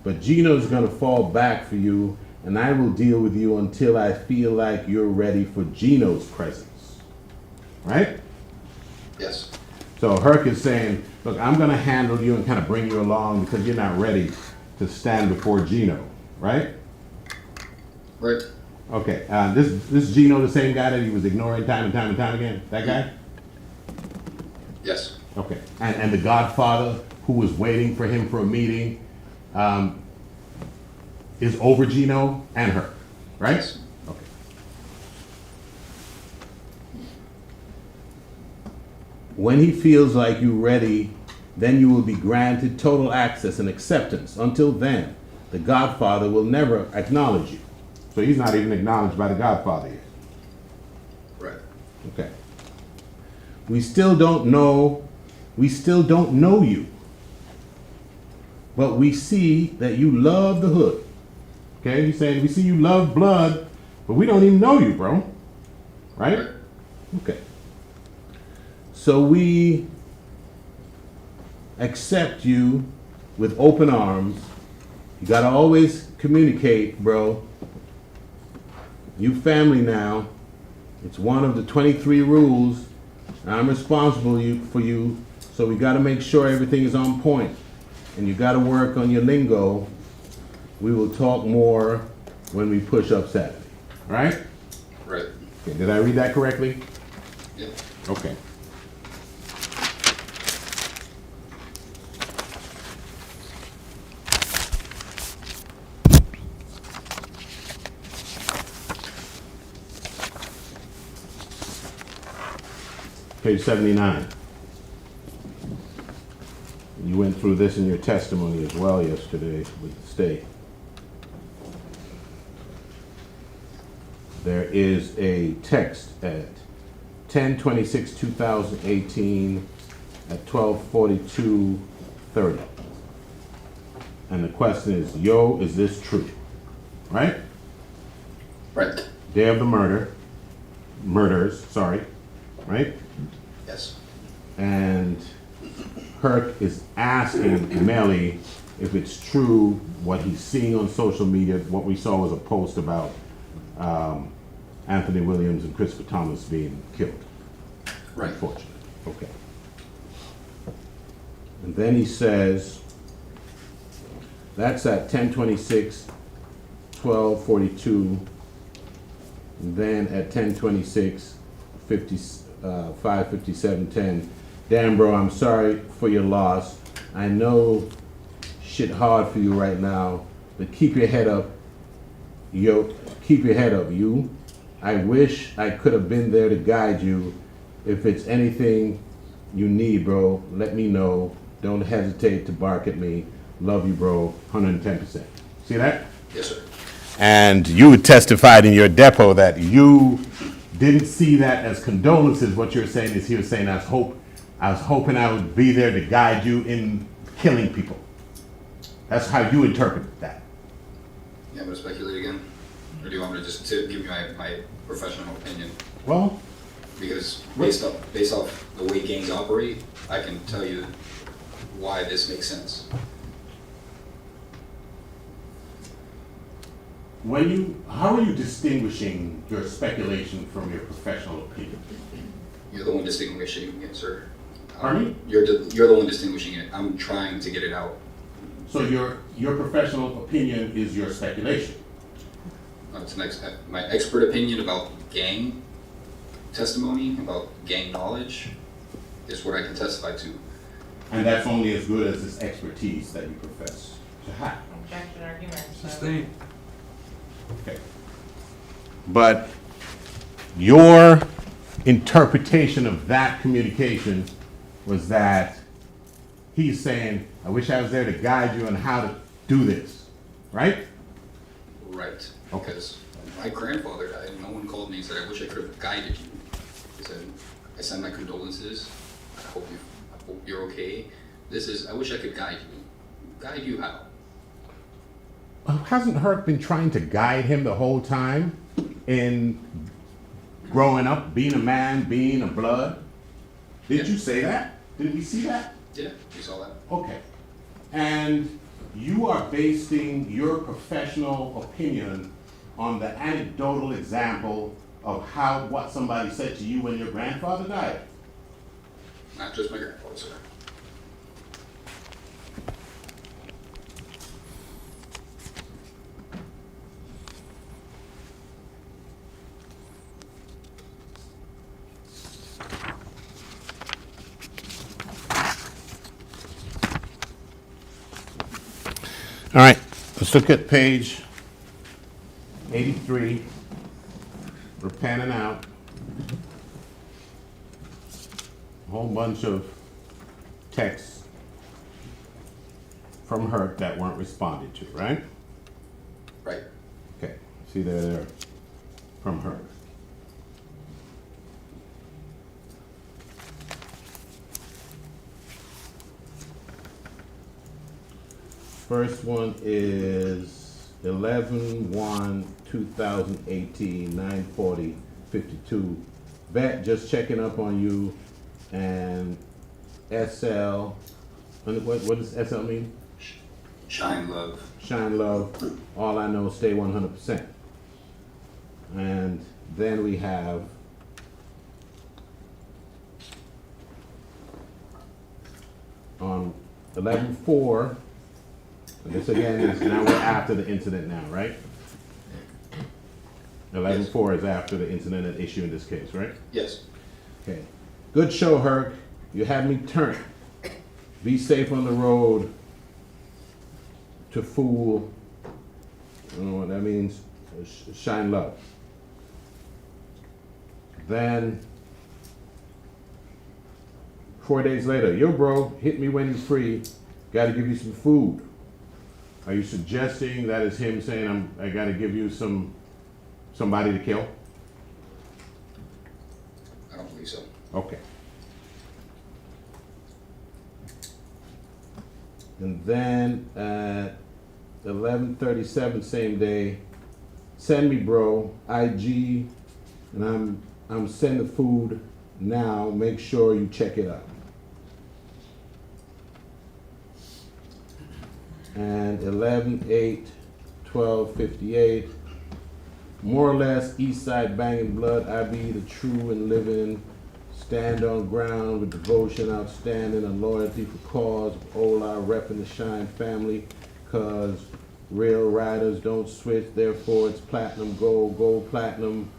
But Gino's gonna fall back for you, and I will deal with you until I feel like you're ready for Gino's presence. Right? Yes. So Herc is saying, look, I'm gonna handle you and kind of bring you along because you're not ready to stand before Gino, right? Right. Okay, this Gino the same guy that he was ignoring time and time and time again? That guy? Yes. Okay, and the Godfather who was waiting for him for a meeting is over Gino and Herc, right? Yes. Okay. When he feels like you're ready, then you will be granted total access and acceptance. Until then, the Godfather will never acknowledge you. So he's not even acknowledged by the Godfather yet. Right. Okay. We still don't know you. But we see that you love the hood. Okay, he's saying we see you love blood, but we don't even know you, bro. Right? Right. Okay. So we accept you with open arms. You gotta always communicate, bro. You family now. It's one of the 23 rules. I'm responsible for you, so we gotta make sure everything is on point. And you gotta work on your lingo. We will talk more when we push up Saturday. All right? Right. Okay, did I read that correctly? Yep. Okay. Page 79. You went through this in your testimony as well yesterday with the state. There is a text at 10/26/2018 at 12:42:30. And the question is, yo, is this true? Right? Right. Day of the murders, sorry, right? Yes. And Kirk is asking Melly if it's true what he's seeing on social media. What we saw was a post about Anthony Williams and Christopher Thomas being killed. Right. Unfortunately. Okay. And then he says, that's at 10/26, 12:42. And then at 10/26, 5:57:10. Damn, bro, I'm sorry for your loss. I know shit hard for you right now, but keep your head up. Yo, keep your head up, you. I wish I could have been there to guide you. If it's anything you need, bro, let me know. Don't hesitate to bark at me. Love you, bro. 110%. See that? Yes, sir. And you testified in your depo that you didn't see that as condolences. What you're saying is, he was saying, I was hoping I would be there to guide you in killing people. That's how you interpret that. Yeah, I'm gonna speculate again, or do you want me to just give you my professional opinion? Well, Because based off the way gangs operate, I can tell you why this makes sense. how are you distinguishing your speculation from your professional opinion? You're the one distinguishing it, sir. Pardon me? You're the one distinguishing it. I'm trying to get it out. So your professional opinion is your speculation. It's my expert opinion about gang testimony, about gang knowledge, is what I can testify to. And that's only as good as this expertise that you profess to have. Objection argument. So. Sustained. Okay. But your interpretation of that communication was that he's saying, I wish I was there to guide you on how to do this, right? Right. Okay. Because my grandfather died, and no one called me and said, I wish I could have guided you. He said, I send my condolences. I hope you're okay. This is, I wish I could guide you. Guide you how? Hasn't Herc been trying to guide him the whole time in growing up, being a man, being a blood? Did you say that? Did we see that? Yeah, you saw that. Okay. And you are basing your professional opinion on the anecdotal example of what somebody said to you when your grandfather died. Not just my grandfather, sir. All right, let's look at page 83. We're panning out. A whole bunch of texts from Herc that weren't responded to, right? Right. Okay, see they're from Herc. First one is 11/1/2018, 9:40:52. Vet, just checking up on you, and SL. What does SL mean? Shine love. Shine love. All I know, stay 100%. And then we have on 11/4. And this again is, now we're after the incident now, right? 11/4 is after the incident at issue in this case, right? Yes. Okay. Good show, Herc. You had me turn. Be safe on the road. To fool. I don't know what that means. Shine love. Then 4 days later, yo bro, hit me when you're free. Gotta give you some food. Are you suggesting that is him saying I gotta give you somebody to kill? I don't believe so. Okay. And then at 11:37 same day, send me bro, IG, and I'm sending food now. Make sure you check it out. And 11/8, 12:58, more or less East Side banging blood. I be the true and living. Stand on ground with devotion outstanding and loyalty for cause of Ola repping the Shine family, cause real riders don't switch, therefore it's platinum, gold platinum,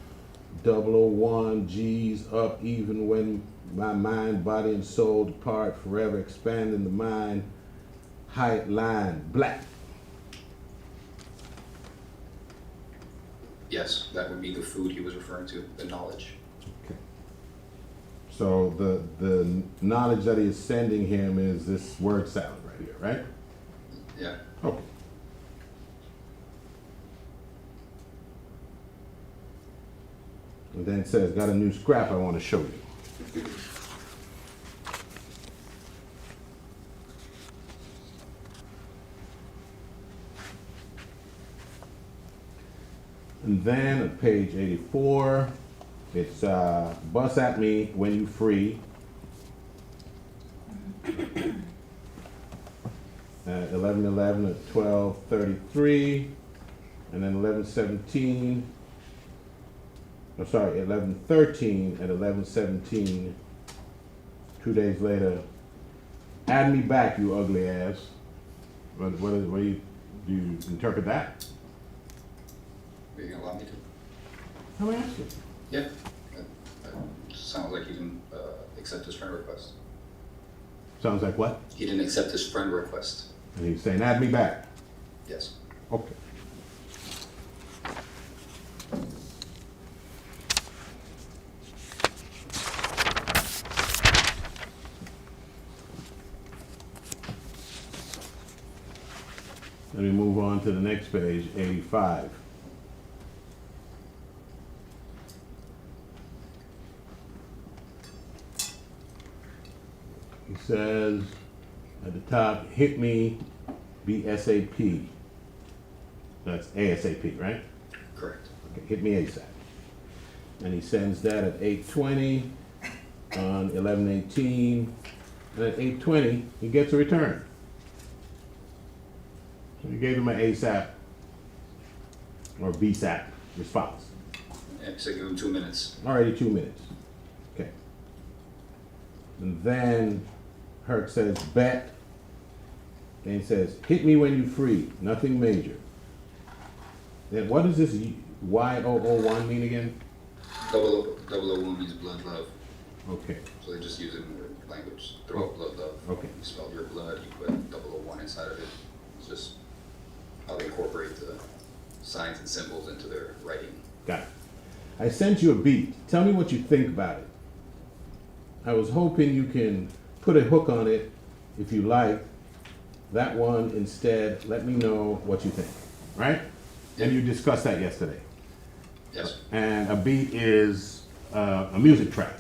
001, G's up even when my mind, body and soul depart, forever expanding the mind, height line, black. Yes, that would be the food he was referring to, the knowledge. So the knowledge that he is sending him is this word salad right here, right? Yeah. Okay. And then it says, got a new scrap I want to show you. And then at page 84, it's bus at me when you free. At 11:11 at 12:33, and then 11:17. I'm sorry, 11:13 at 11:17. 2 days later, add me back, you ugly ass. What do you interpret that? Are you gonna allow me to? I'm asking. Yeah. That sounds like he didn't accept his friend request. Sounds like what? He didn't accept his friend request. And he's saying, add me back. Yes. Okay. Let me move on to the next page, 85. He says at the top, hit me BSAP. That's ASAP, right? Correct. Okay, hit me ASAP. And he sends that at 8:20 on 11:18. And at 8:20, he gets a return. So he gave him an ASAP or BSAP response. Yeah, so give him 2 minutes. Already 2 minutes. Okay. And then Herc says, bet. And he says, hit me when you free. Nothing major. Then what does this Y001 mean again? 001 means blood love. Okay. So they just use it in their language. Throw out blood love. Okay. You spell your blood, you put 001 inside of it. It's just how they incorporate the signs and symbols into their writing. Got it. I sent you a beat. Tell me what you think about it. I was hoping you can put a hook on it if you like. That one instead, let me know what you think. Right? And you discussed that yesterday. Yes. And a beat is a music track.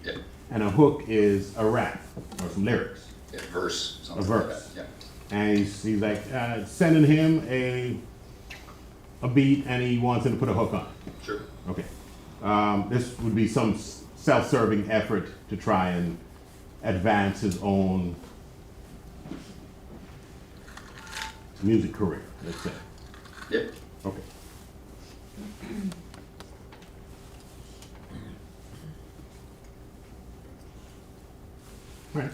Yeah. And a hook is a rap or some lyrics. Yeah. Verse. Something A verse. Like that. Yeah. And he's like sending him a beat, and he wants him to put a hook on it. Sure. Okay. This would be some self-serving effort to try and advance his own music career, let's say. Yep. Okay. All right.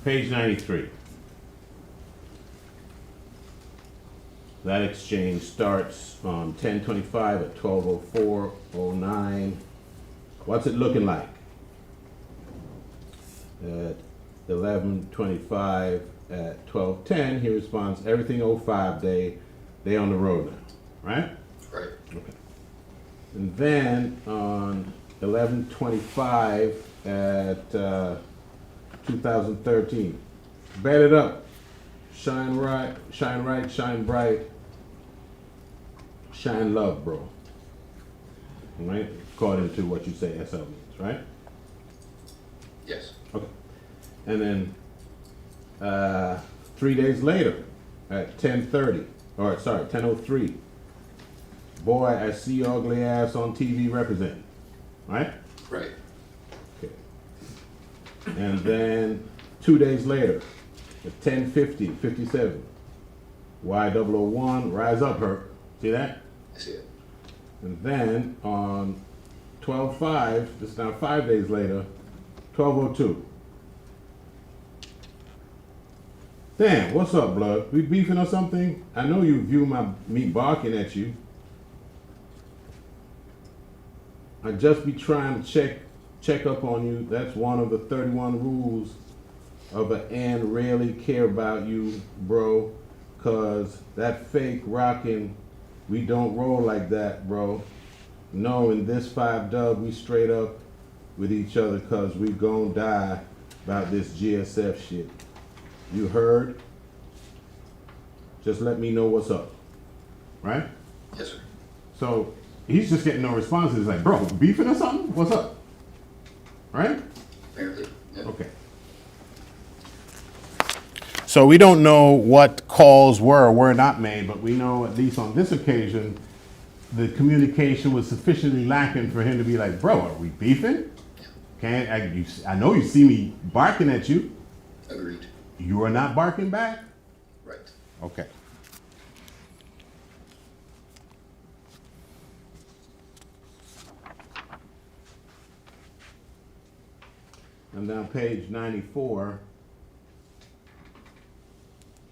Page 93. That exchange starts on 10/25 at 12:04:09. What's it looking like? At 11:25 at 12:10, he responds, everything 05 day, they on the road now, right? Right. Okay. And then on 11/25 at 2013, bet it up, shine right, shine bright, shine love, bro. Right? According to what you say SL means, right? Yes. Okay. And then 3 days later at 10:30, or sorry, 10:03, boy, I see your ugly ass on TV representing, right? Right. Okay. And then 2 days later at 10:57, Y001, rise up, Herc. See that? I see it. And then on 12/5, this is now 5 days later, 12:02. Damn, what's up, blood? We beefing or something? I know you view me barking at you. I just be trying to check up on you. That's one of the 31 rules of an and really care about you, bro. Cause that fake rockin', we don't roll like that, bro. No, in this 5 we straight up with each other cause we gon' die about this GSF shit. You heard? Just let me know what's up. Right? Yes, sir. So he's just getting no responses. He's like, bro, beefing or something? What's up? Right? Apparently. Yep. Okay. So we don't know what calls were or were not made, but we know at least on this occasion, the communication was sufficiently lacking for him to be like, bro, are we beefing? I know you see me barking at you. Agreed. You are not barking back? Right. Okay. And now page 94,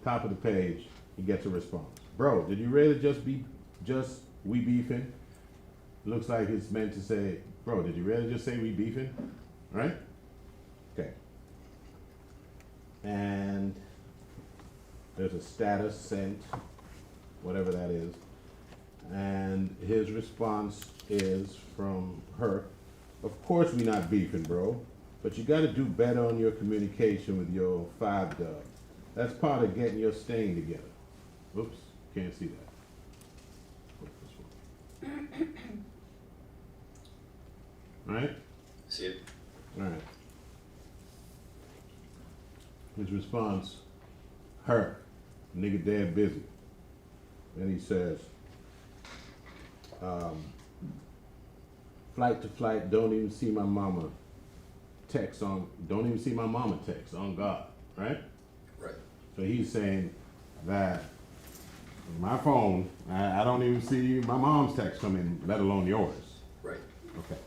top of the page, he gets a response. Bro, did you really just we beefing? Looks like it's meant to say, bro, did you really just say we beefing? Right? Okay. And there's a status sent, whatever that is. And his response is from her, of course we not beefing, bro, but you gotta do better on your communication with your 5 dub. That's part of getting your staying together. Oops, can't see that. Put this one. All right? See it? All right. His response, her, nigga dead busy. Then he says, flight to flight, don't even see my mama text on God, right? Right. So he's saying that my phone, I don't even see my mom's text come in, let alone yours. Right. Okay.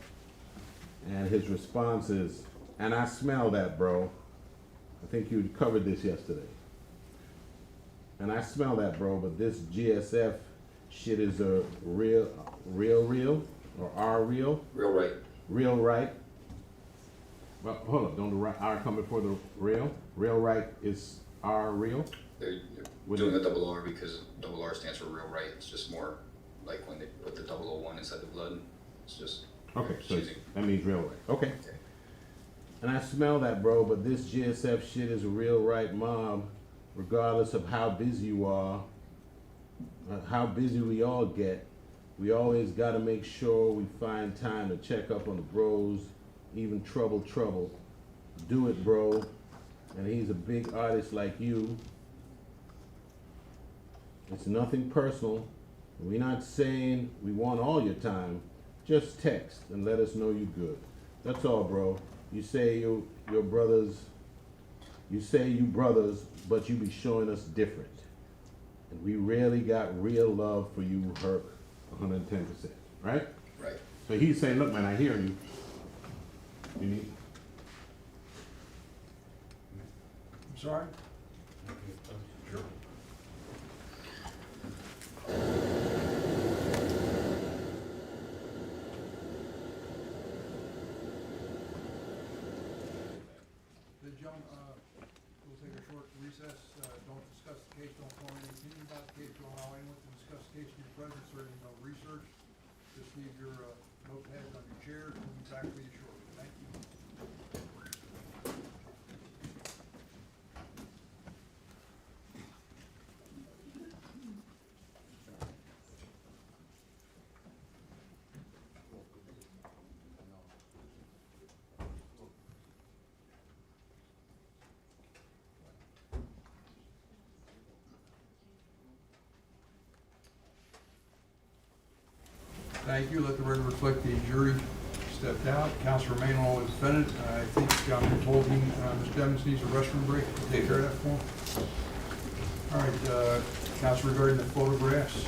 And his response is, and I smell that, bro. I think you covered this yesterday. And I smell that, bro, but this GSF shit is a real, or R real? Real right. Real right. Well, hold up, don't the R come before the real? Real right is R real? They're doing a double R because double R stands for real right. It's just more like when they put the 001 inside the blood. It's just Okay, so choosing. that means real right. Okay. Okay. And I smell that, bro, but this GSF shit is a real right mob, regardless of how busy you are, how busy we all get. We always got to make sure we find time to check up on the bros, even trouble. Do it, bro. And he's a big artist like you. It's nothing personal. We're not saying we want all your time. Just text and let us know you good. That's all, bro. You say your brothers, you say you brothers, but you be showing us different. And we really got real love for you, Herc, 110%, right? Right. So he's saying, look, man, I hear you. You need? I'm sorry? Sure. The gentleman, we'll take a short recess. Don't discuss the case, don't form any opinion about the case, don't allow anyone to discuss the case in your presence or any research. Just leave your notepads on your chair. We'll be back with you shortly. Thank you. Thank you. Let the record reflect the jury stepped out. Counsel remain on with defendant. I think I've been told Mr. Demons needs a restroom break. Take care of that for him. All right, counsel, regarding the photographs,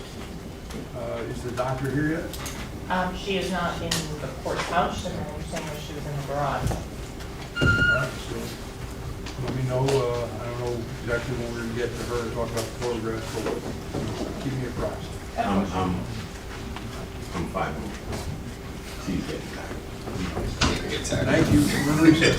is the doctor here yet? She is not in the courthouse, and I understand that she was in the garage. All right, so let me know. I don't know exactly when we're going to get to her to talk about the photographs, but keep me apprised. I'm fine. She's getting back. Thank you. We're in recess.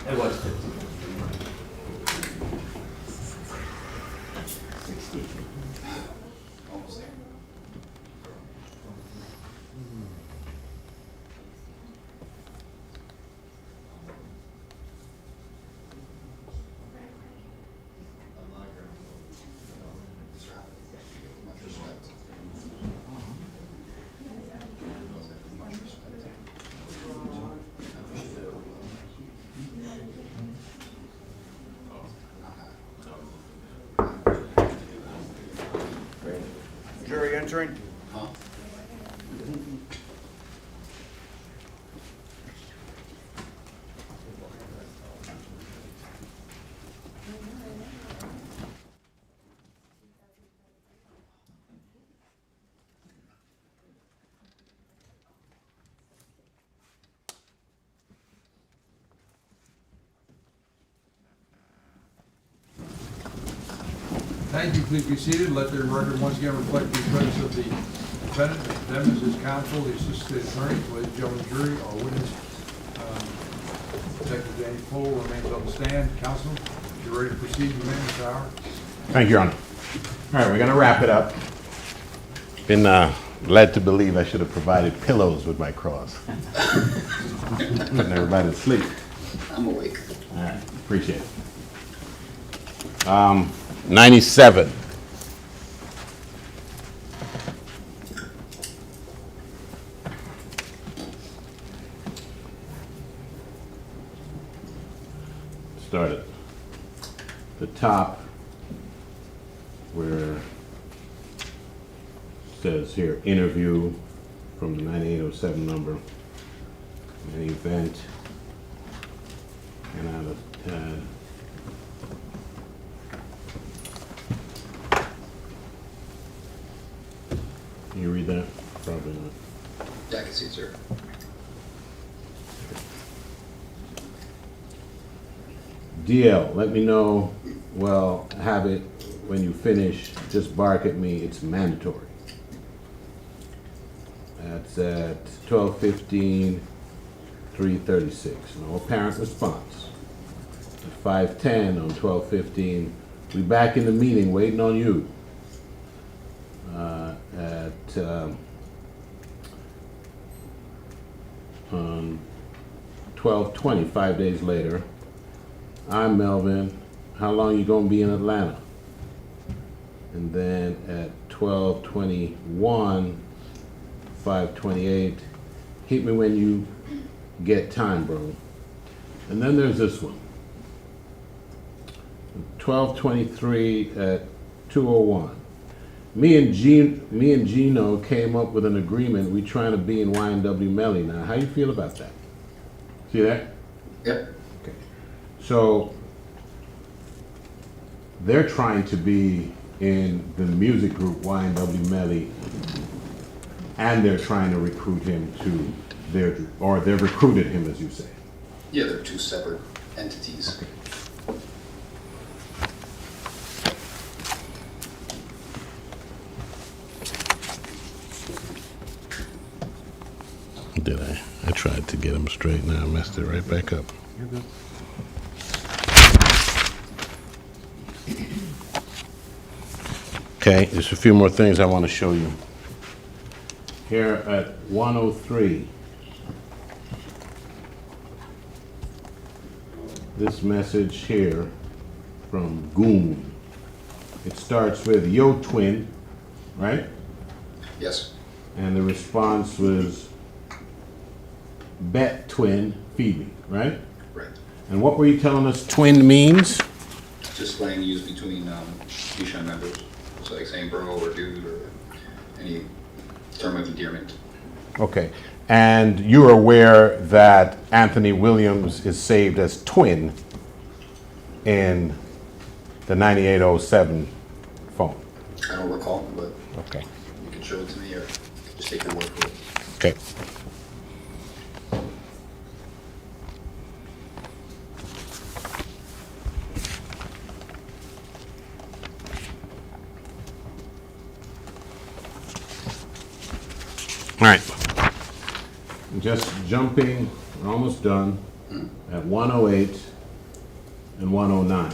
It was 50. Almost there. Much respect. Much respect. Jury entering. Huh? Thank you. Please be seated. Let the record once again reflect the presence of the defendant, the defendant, his counsel, the assistant attorney, ladies and gentlemen, of the jury, our witness, Detective Danny Full remains on the stand. Counsel, you're ready to proceed. You may, Mr. Howard. Thank you, Your Honor. All right, we're gonna wrap it up. Been led to believe I should have provided pillows with my cross. Putting everybody to sleep. I'm awake. All right, appreciate it. 97. Start at the top where it says here, interview from the 9807 number, an event, and out of 10. Can you read that? Probably not. Yeah, I can see it, sir. DL, let me know, well, have it when you finish, just bark at me, it's mandatory. That's at 12:15, 3:36, no apparent response. At 5:10 on 12:15, we back in the meeting waiting on you. At on 12:20, 5 days later, I'm Melvin. How long you gonna be in Atlanta? And then at 12:21, 5:28, hit me when you get time, bro. And then there's this one. 12:23 at 2:01. Me and Gino came up with an agreement. We trying to be in YNW MELLY now. How you feel about that? See that? Yep. Okay. So they're trying to be in the music group YNW MELLY, and they're trying to recruit him to they've recruited him, as you say. Yeah, they're two separate entities. Okay. Did I? I tried to get him straight, now I messed it right back up. You're good. Okay, there's a few more things I want to show you. Here at 103, this message here from Goon. It starts with, yo twin, right? Yes. And the response was, bet twin, feed me, right? Right. And what were you telling us twin means? Just slang used between Nishan members. So like saying bro or dude or any term of endearment. Okay. And you're aware that Anthony Williams is saved as twin in the 9807 phone? I don't recall, but Okay. you can show it to me or just take your word for it. Okay. All right. Just jumping, we're almost done. At 108, and 109.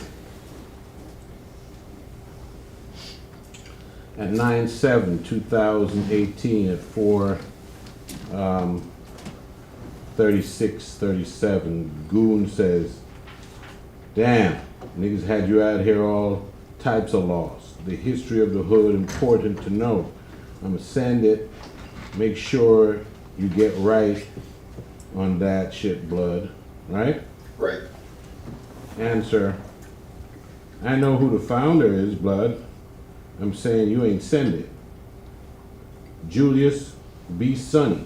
At 9/7/2018 at 4:36:37, Goon says, "Damn, niggas had you out here all types of laws. The history of the hood important to know. I'ma send it. Make sure you get right on that shit, blood." Right? Right. Answer, "I know who the founder is, blood. I'm saying you ain't send it. Julius B. Sonny."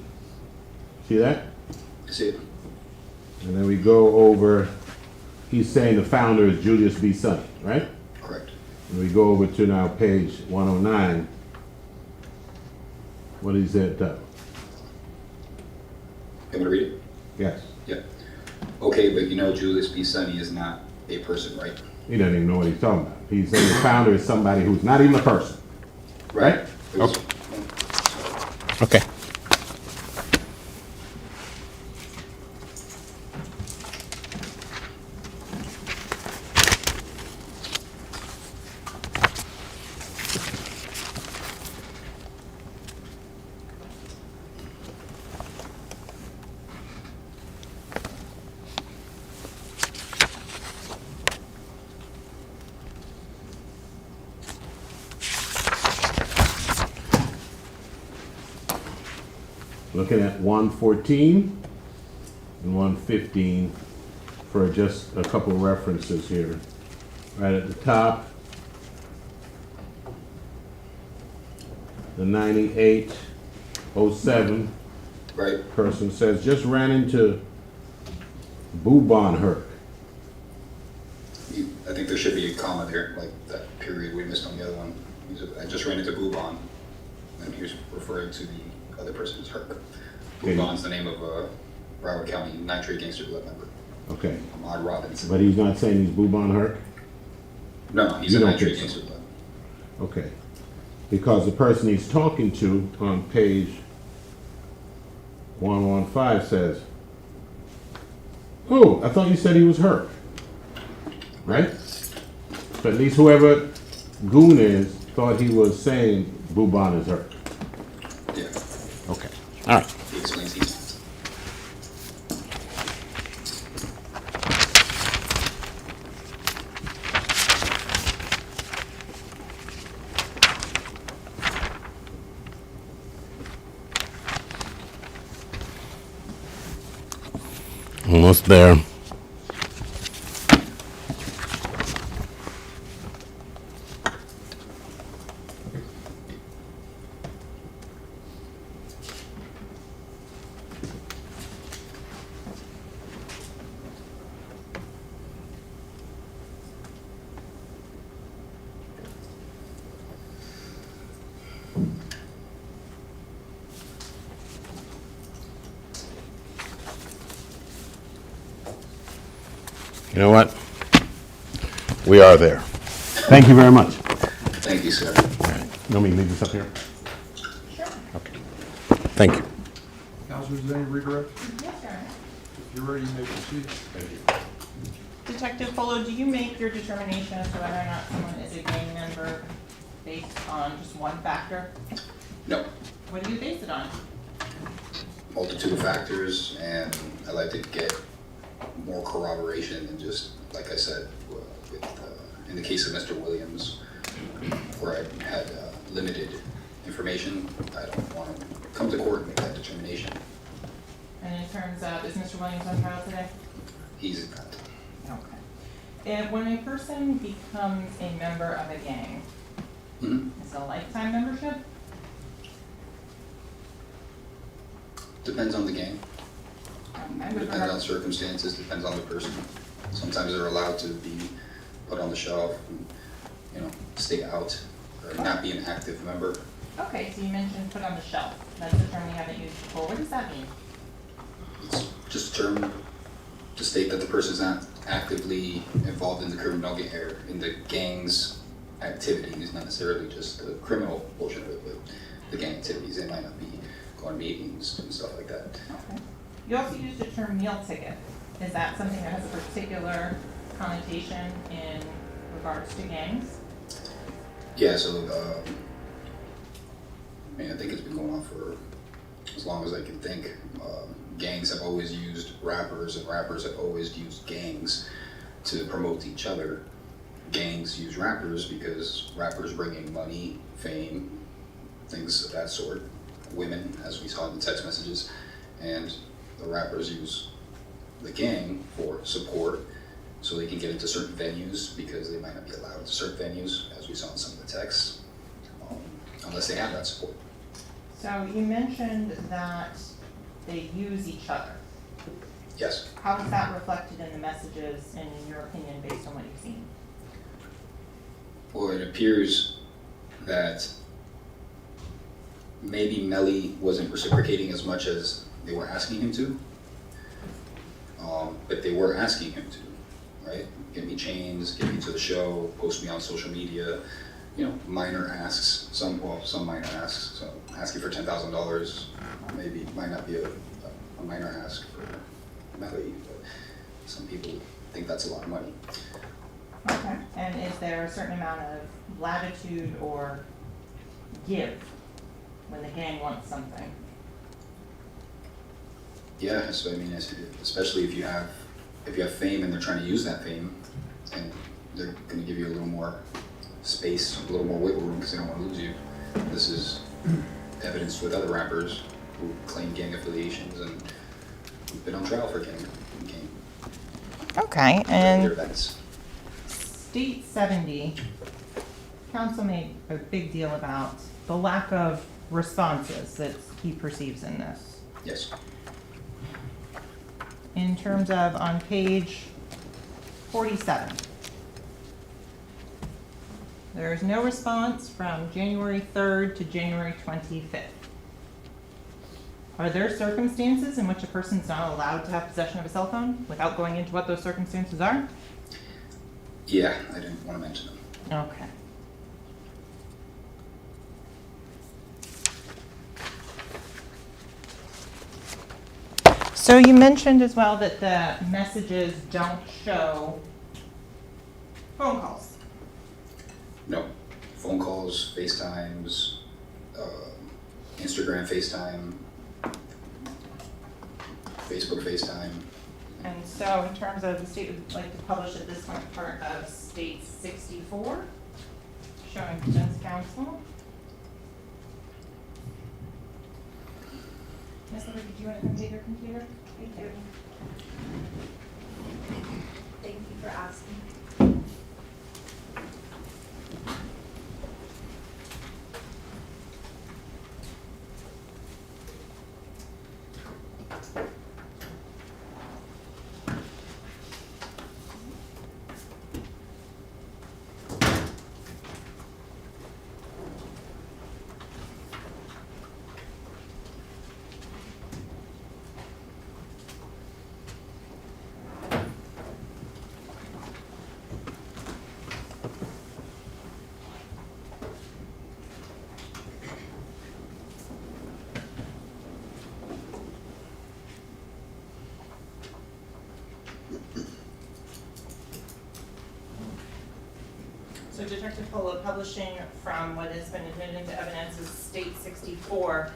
See that? See it? And then we go over, he's saying the founder is Julius B. Sonny, right? Correct. And we go over to now page 109. What is it? You want me to read it? Yes. Yeah. Okay, but you know Julius B. Sonny is not a person, right? He doesn't even know what he's talking about. He's saying the founder is somebody who's not even a person. Right? Okay. Okay. Looking at 114 and 115 for just a couple references here. Right at the top, the 9807 Right. person says, "Just ran into Boobon Herc." I think there should be a comma there, like that period we missed on the other one. I just ran into Boobon, and he was referring to the other person as Herc. Okay. Boobon's the name of a Broward County Nitrate Gangster Blood member, Okay, Ahmad Robinson. but he's not saying he's Boobon Herc? No, he's You a don't Nitrate think so? Gangster Blood. Okay. Because the person he's talking to on page 115 says, "Oh, I thought you said he was Herc." Right? So at least whoever Goon is thought he was saying Boobon is Herc. Yeah, Okay. All right. he explains he's not. Almost there. You know what? We are there. Thank you very much. Thank you, sir. You want me to leave this up here? Sure. Okay. Thank you. Counselors, is there any redirect? Yes, Your Honor. If you're ready, you may proceed. Thank you. Detective Fuller, do you make your determination as to whether or not someone is a gang member based on just one factor? No, What do you base it on? multitude of factors, and I like to get more corroboration than just, like I said, with, in the case of Mr. Williams, where I had limited information. I don't want to come to court and make that determination. And in terms of, is Mr. Williams on trial today? He's not. Okay. And when a person becomes a member of a gang, Mhm. is it a lifetime membership? Depends on the gang, Okay, with depends on regard- circumstances, depends on the person. Sometimes they're allowed to be put on the shelf and, stay out or not be an active member. Okay, so you mentioned put on the shelf. That's a term you haven't used before. What does that mean? It's just a term to state that the person's not actively involved in the criminal in the gang's activities, not necessarily just the criminal portion of it, but the gang activities. They might not be going to meetings and stuff like that. Okay. You also used the term meal ticket. Is that something that has a particular connotation in regards to gangs? Yeah, so, I mean, I think it's been going on for as long as I can think. Gangs have always used rappers, and rappers have always used gangs to promote each other. Gangs use rappers because rappers bring in money, fame, things of that sort. Women, as we saw in the text messages, and the rappers use the gang for support so they can get into certain venues because they might not be allowed to certain venues, as we saw in some of the texts, unless they have that support. So you mentioned that they use each other. Yes. How is that reflected in the messages, and in your opinion, based on what you've seen? Well, it appears that maybe Melly wasn't reciprocating as much as they were asking him to, but they were asking him to, right? Give me chains, get me to the show, post me on social media, minor asks, some minor asks. So asking for $10,000 maybe might not be a minor ask for Melly, but some people think that's a lot of money. Okay. And is there a certain amount of latitude or give when the gang wants something? Yeah, so I mean, especially if you have fame and they're trying to use that fame, and they're going to give you a little more space, a little more wiggle room because they don't want to lose you. This is evidenced with other rappers who claim gang affiliations and who've been on trial for gang Okay. their events. State 70, council made a big deal about the lack of responses that he perceives in this. Yes. In terms of on page 47, there is no response from January 3rd to January 25th. Are there circumstances in which a person's not allowed to have possession of a cell phone without going into what those circumstances are? Yeah, I didn't want to mention them. Okay. So you mentioned as well that the messages don't show phone calls. No. Phone calls, FaceTimes, Instagram FaceTime, Facebook FaceTime. And so in terms of the state would like to publish at this point part of state 64, showing defense counsel. Ms. Liberty, did you want to complete your computer? Thank you. Thank you for asking. So Detective Polo, publishing from what has been admitted into evidence is state 64,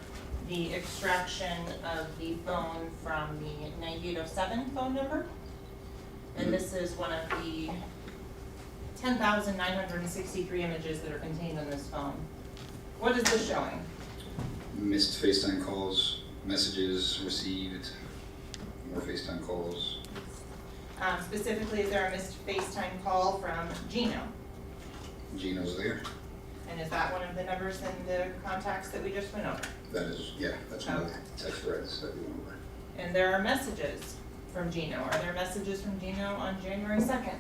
the extraction of the phone from the 9807 phone number. And this is one of the 10,963 images that are contained in this phone. What is this showing? Missed FaceTime calls, messages received, more FaceTime calls. Specifically, is there a missed FaceTime call from Gino? Gino's there. And is that one of the numbers in the contacts that we just went over? That is, yeah, that's one of the text threads that we went over. And there are messages from Gino. Are there messages from Gino on January 2nd?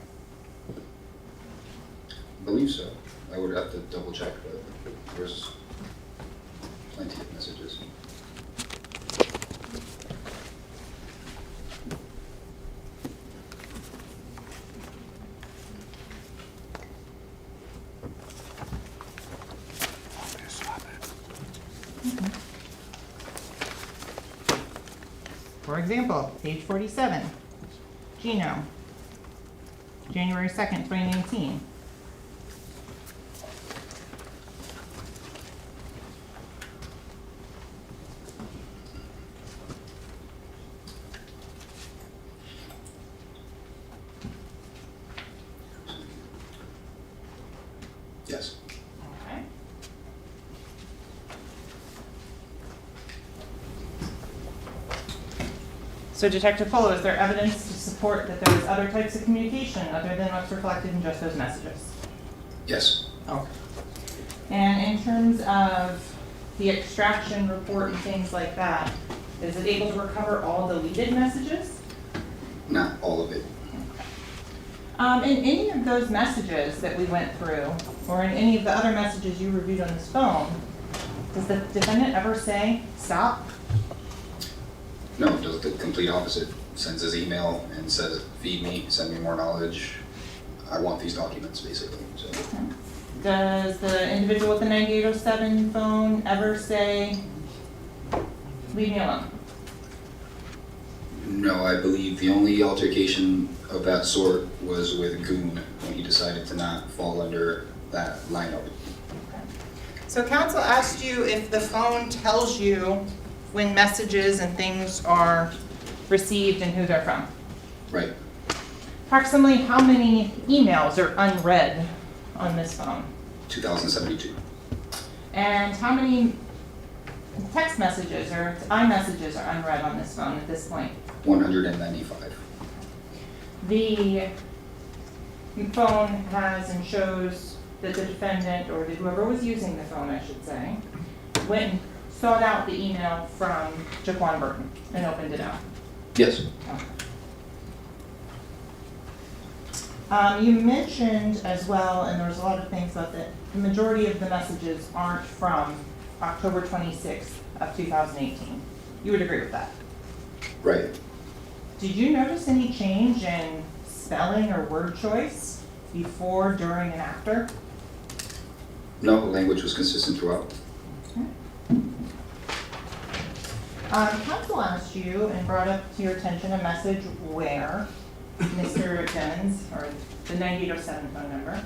I believe so. I would have to double check, but there's plenty of messages. For example, page 47, Gino. January 2nd, 2019. Yes. Okay. So Detective Polo, is there evidence to support that there was other types of communication other than what's reflected in just those messages? Yes. Okay. And in terms of the extraction report and things like that, is it able to recover all deleted messages? Not all of it. In any of those messages that we went through, or in any of the other messages you reviewed on this phone, does the defendant ever say, stop? No, it does the complete opposite. Sends his email and says, feed me, send me more knowledge. I want these documents, basically. So, Does the individual with the 9807 phone ever say, leave me alone? no, I believe the only altercation of that sort was with Goon when he decided to not fall under that lineup. So counsel asked you if the phone tells you when messages and things are received and who they're from. Right. Approximately how many emails are unread on this phone? 2072. And how many text messages or iMessages are unread on this phone at this point? 195. The phone has and shows that the defendant, or whoever was using the phone, I should say, went and sought out the email from Jaquan Burton and opened it up. Yes. You mentioned as well, and there was a lot of things about that, the majority of the messages aren't from October 26th of 2018. You would agree with that? Right. Did you notice any change in spelling or word choice before, during, and after? No, the language was consistent throughout. Counsel asked you and brought up to your attention a message where Mr. Jennings, or the 9807 phone number,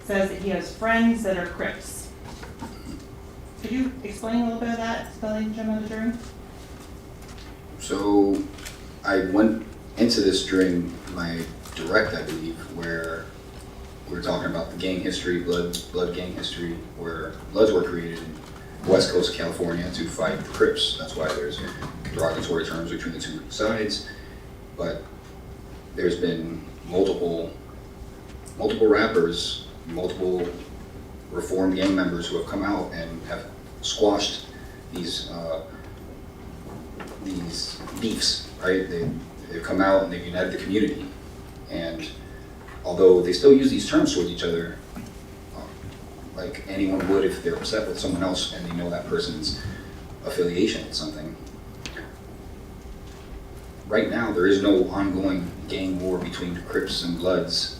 says that he has friends that are Crips. Could you explain a little bit of that, spelling, Jim, of the jury? So I went into this during my direct, I believe, where we were talking about the gang history, blood gang history, where Bloods were created in West Coast of California to fight the Crips. That's why there's derogatory terms between the two sides. But there's been multiple rappers, multiple reformed gang members who have come out and have squashed these beefs, right? They've come out and they've united the community. And although they still use these terms towards each other, like anyone would if they're upset with someone else and they know that person's affiliation with something. Right now, there is no ongoing gang war between Crips and Bloods.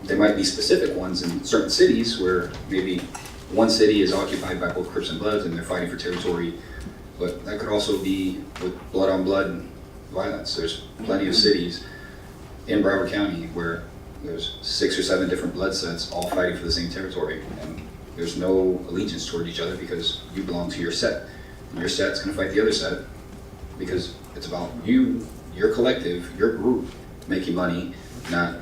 There might be specific ones in certain cities where maybe one city is occupied by both Crips and Bloods and they're fighting for territory, but that could also be with blood on blood violence. There's plenty of cities in Broward County where there's 6 or 7 different blood sets all fighting for the same territory, and there's no allegiance toward each other because you belong to your set. And your set's gonna fight the other set because it's about you, your collective, your group making money, not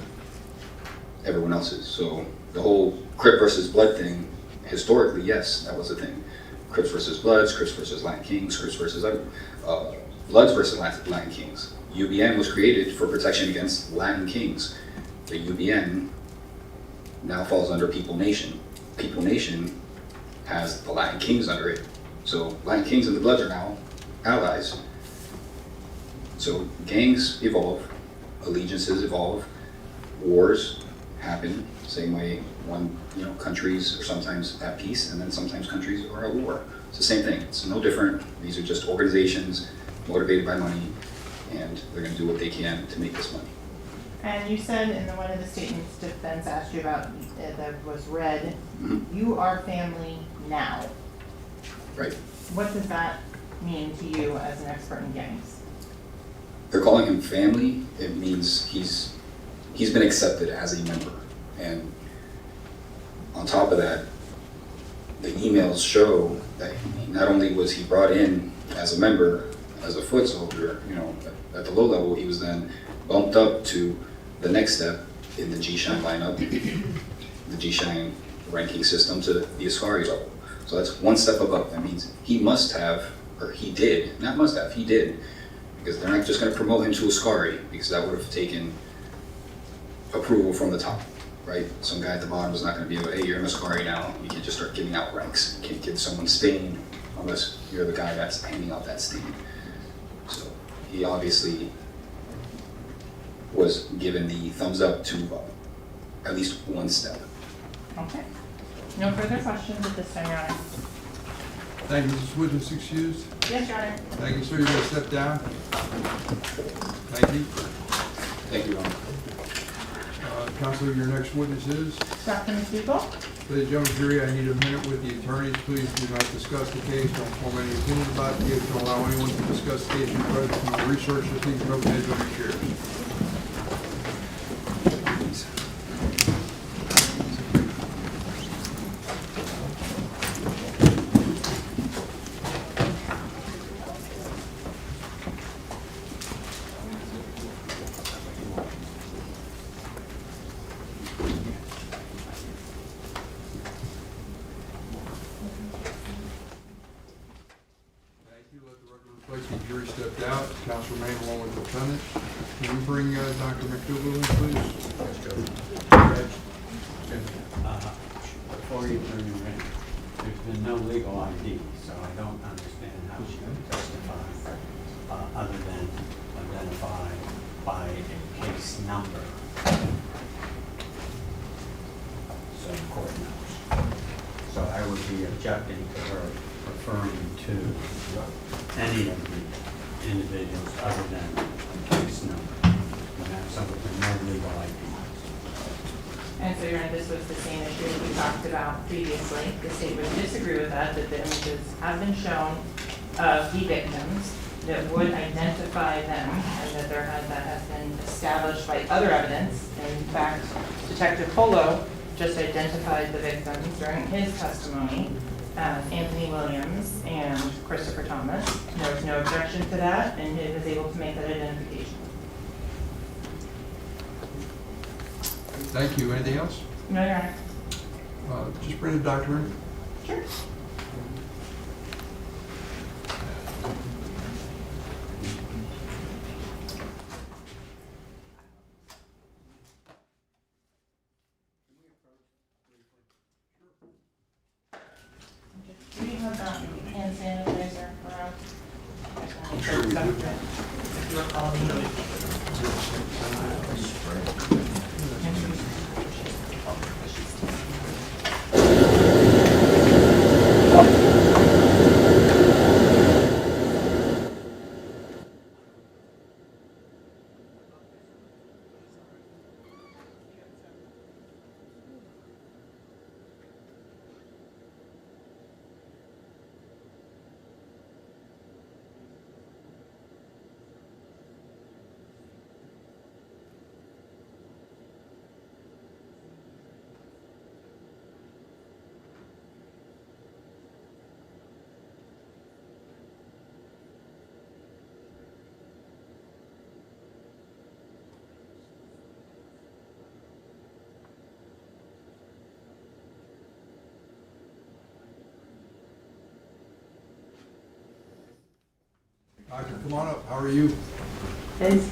everyone else's. So the whole Crip versus Blood thing, historically, yes, that was a thing. Crips versus Bloods, Crips versus Latin Kings, Crips versus Bloods versus Latin Kings. UBN was created for protection against Latin Kings. The UBN now falls under People Nation. People Nation has the Latin Kings under it. So Latin Kings and the Bloods are now allies. So gangs evolve, allegiances evolve, wars happen, same way countries are sometimes at peace and then sometimes countries are at war. It's the same thing, it's no different. These are just organizations motivated by money and they're gonna do what they can to make this money. And you said in one of the statements defense asked you about that was read, you are family now. Right. What does that mean to you as an expert in gangs? They're calling him family. It means he's he's been accepted as a member. And on top of that, the emails show that not only was he brought in as a member, as a foot soldier, you know, at the low level, he was then bumped up to the next step in the G-Shine lineup, the G-Shine ranking system, to the Ascari level. So that's one step above. That means he must have, or he did, not must have, he did, because they're not just going to promote him to Ascari, because that would have taken approval from the top, right? Some guy at the bottom is not going to be like, hey, you're an Ascari now. You can't just start giving out ranks. You can't give someone stain unless you're the guy that's handing out that stain. So he obviously was given the thumbs up to at least one step. Okay. No further questions at this time, Your Honor. Thank you. Is this witness excused? Yes, Your Honor. Thank you, sir. You may step down. Thank you. Thank you, Your Honor. Counselor, your next witness is? Dr. McDougall? Ladies and gentlemen, jury, I need a minute with the attorneys. Please do not discuss the case. Don't form any opinion about the case. Don't allow anyone to discuss the case in presence of the researchers. Please no hands on your chairs. The jury stepped out. Counsel remain along with the defendant. Can you bring Dr. McDougall in, please? Before you turn your in, there's been no legal ID, so I don't understand how she would testify other than identify by a case number. So the court knows. So I would be objecting to her referring to any of the individuals other than a case number. And that's something with no legal ID. And so, Your Honor, this was the same issue that we talked about previously. The state would disagree with that the images have been shown of the victims that would identify them, and that that has been established by other evidence. In fact, Detective Polo just identified the victims during his testimony as Anthony Williams and Christopher Thomas. There was no objection to that, and he was able to make that identification. Thank you. Anything else? No, Your Honor. Just bring the doctor in. Sure. Do you have hand sanitizer around? Sure we do. If you're calling. Doctor, come on up. How are you? Thanks.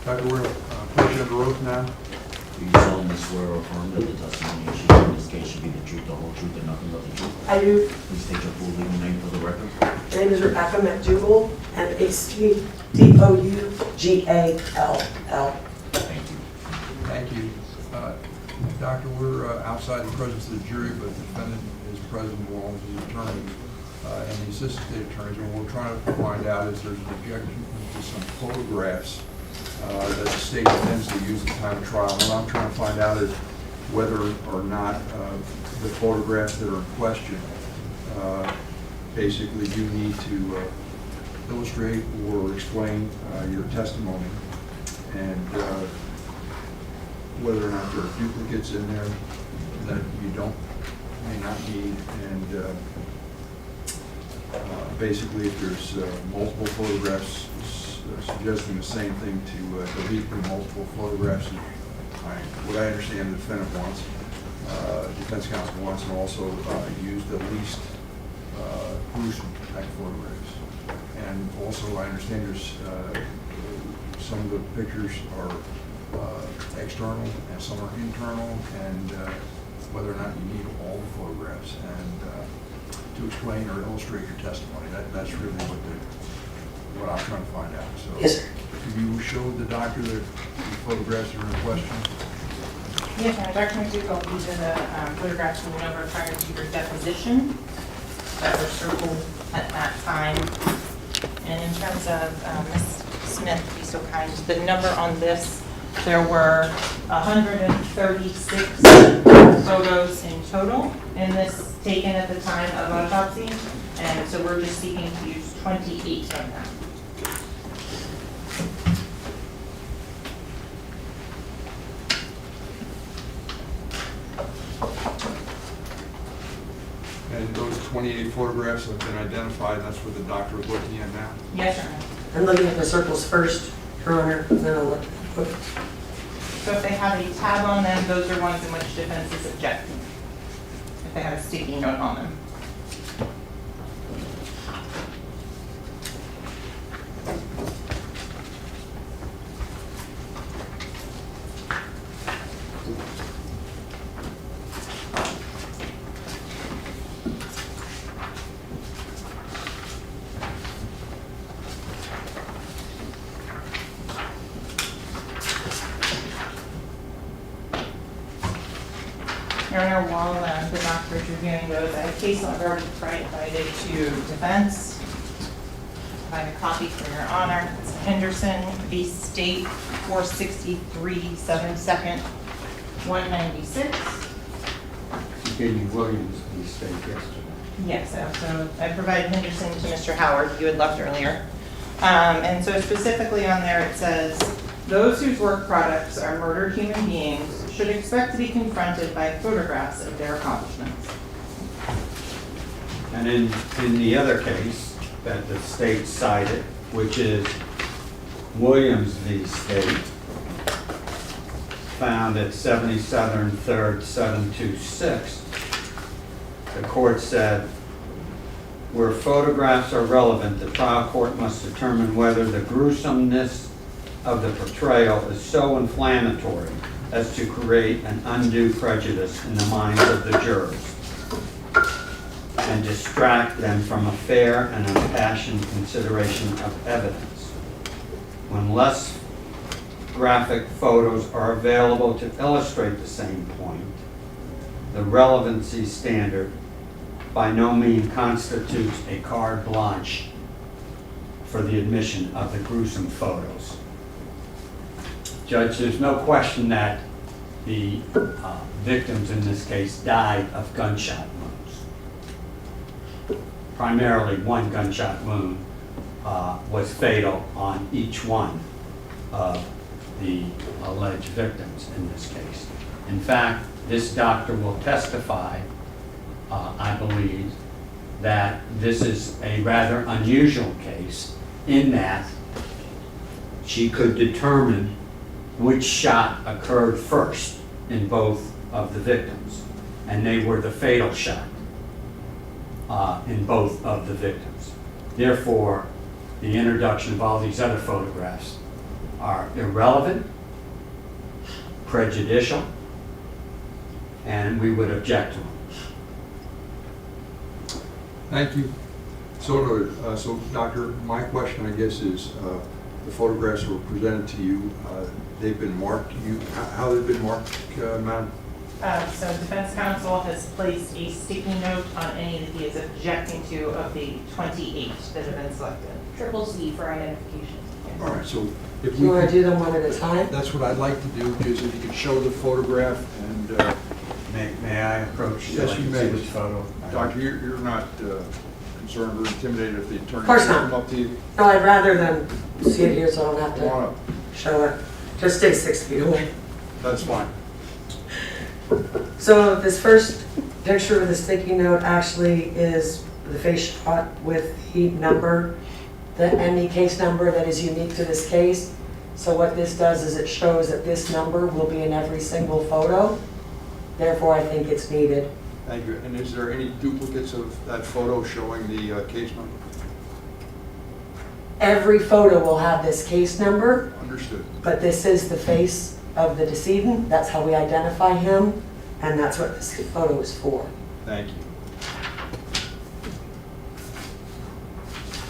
Doctor, we're put you under oath now. Do you solemnly swear or affirm that the testimony you should give in this case should be the truth, the whole truth, and nothing but the truth? I do. Please state your full legal name for the record. My name is Rebecca McDougall, McDougal. Thank you. Thank you. Doctor, we're outside the presence of the jury, but the defendant is present along with his attorney and the assistant state attorneys. And what we're trying to find out is there's an objection to some photographs that the state intends to use at the time of trial. What I'm trying to find out is whether or not the photographs that are in question basically do need to illustrate or explain your testimony, and whether or not there are duplicates in there that you may not need, and basically if there's multiple photographs suggesting the same thing, to delete the multiple photographs, what I understand the defendant wants, defense counsel wants, and also use the least gruesome type photographs. And also I understand there's some of the pictures are external and some are internal, and whether or not you need all the photographs, and to explain or illustrate your testimony. That's really what I'm trying to find out. So, Yes, sir. have you showed the doctor the photographs that are in question? Yes, ma'am. Dr. McDougall, these are the photographs from the number prior to your deposition that were circled at that time. And in terms of Ms. Smith, be so kind, the number on this, there were 136 photos in total in this, taken at the time of autopsy, and so we're just seeking to use 28 of them. And those 28 photographs have been identified, that's what the doctor is looking at now? Yes, sir. I'm looking at the circles first, Your Honor, and then I'll look. So if they have a tab on them, those are ones in which defense is objecting. If they have a sticky note on them. Your Honor, while the doctor is reviewing those, I have case law I've already provided to defense. I have a copy for Your Honor. It's Henderson v. State, 463 7th 2nd, 196. You gave me Williams v. State yesterday. Yes, so I provided Henderson to Mr. Howard, you had left earlier. And so specifically on there it says, those whose work products are murdered human beings should expect to be confronted by photographs of their accomplishments. And in the other case that the state cited, which is Williams v. State, found at 77 3rd 726, the court said, where photographs are relevant, the trial court must determine whether the gruesomeness of the portrayal is so inflammatory as to create an undue prejudice in the minds of the jurors and distract them from a fair and impassioned consideration of evidence. When less graphic photos are available to illustrate the same point, the relevancy standard by no means constitutes a carte blanche for the admission of the gruesome photos. Judge, there's no question that the victims in this case died of gunshot wounds. Primarily one gunshot wound was fatal on each one of the alleged victims in this case. In fact, this doctor will testify, I believe, that this is a rather unusual case in that she could determine which shot occurred first in both of the victims, and they were the fatal shot in both of the victims. Therefore, the introduction of all these other photographs are irrelevant, prejudicial, and we would object to them. Thank you. So, Doctor, my question, I guess, is the photographs that were presented to you, they've been marked. How they've been marked, ma'am? So defense counsel has placed a sticky note on any that he is objecting to of the 28 that have been selected. Triple C for identification. All right, so if Do you we want to could, do them one at a time? that's what I'd like to do, is if you could show the photograph and, May I approach? yes, you may. Which photo? Doctor, you're not concerned or intimidated if the attorney Of course not. come up to you? No, I'd rather than see it here so I don't have Come on to up. show it. Just stay 6 feet away. That's fine. So this first picture with the sticky note actually is the face shot with the number, the ME case number that is unique to this case. So what this does is it shows that this number will be in every single photo. Therefore, I think it's needed. Thank you. And is there any duplicates of that photo showing the case number? Every photo will have this case number, Understood. but this is the face of the decedent. That's how we identify him, and that's what this photo is for. Thank you.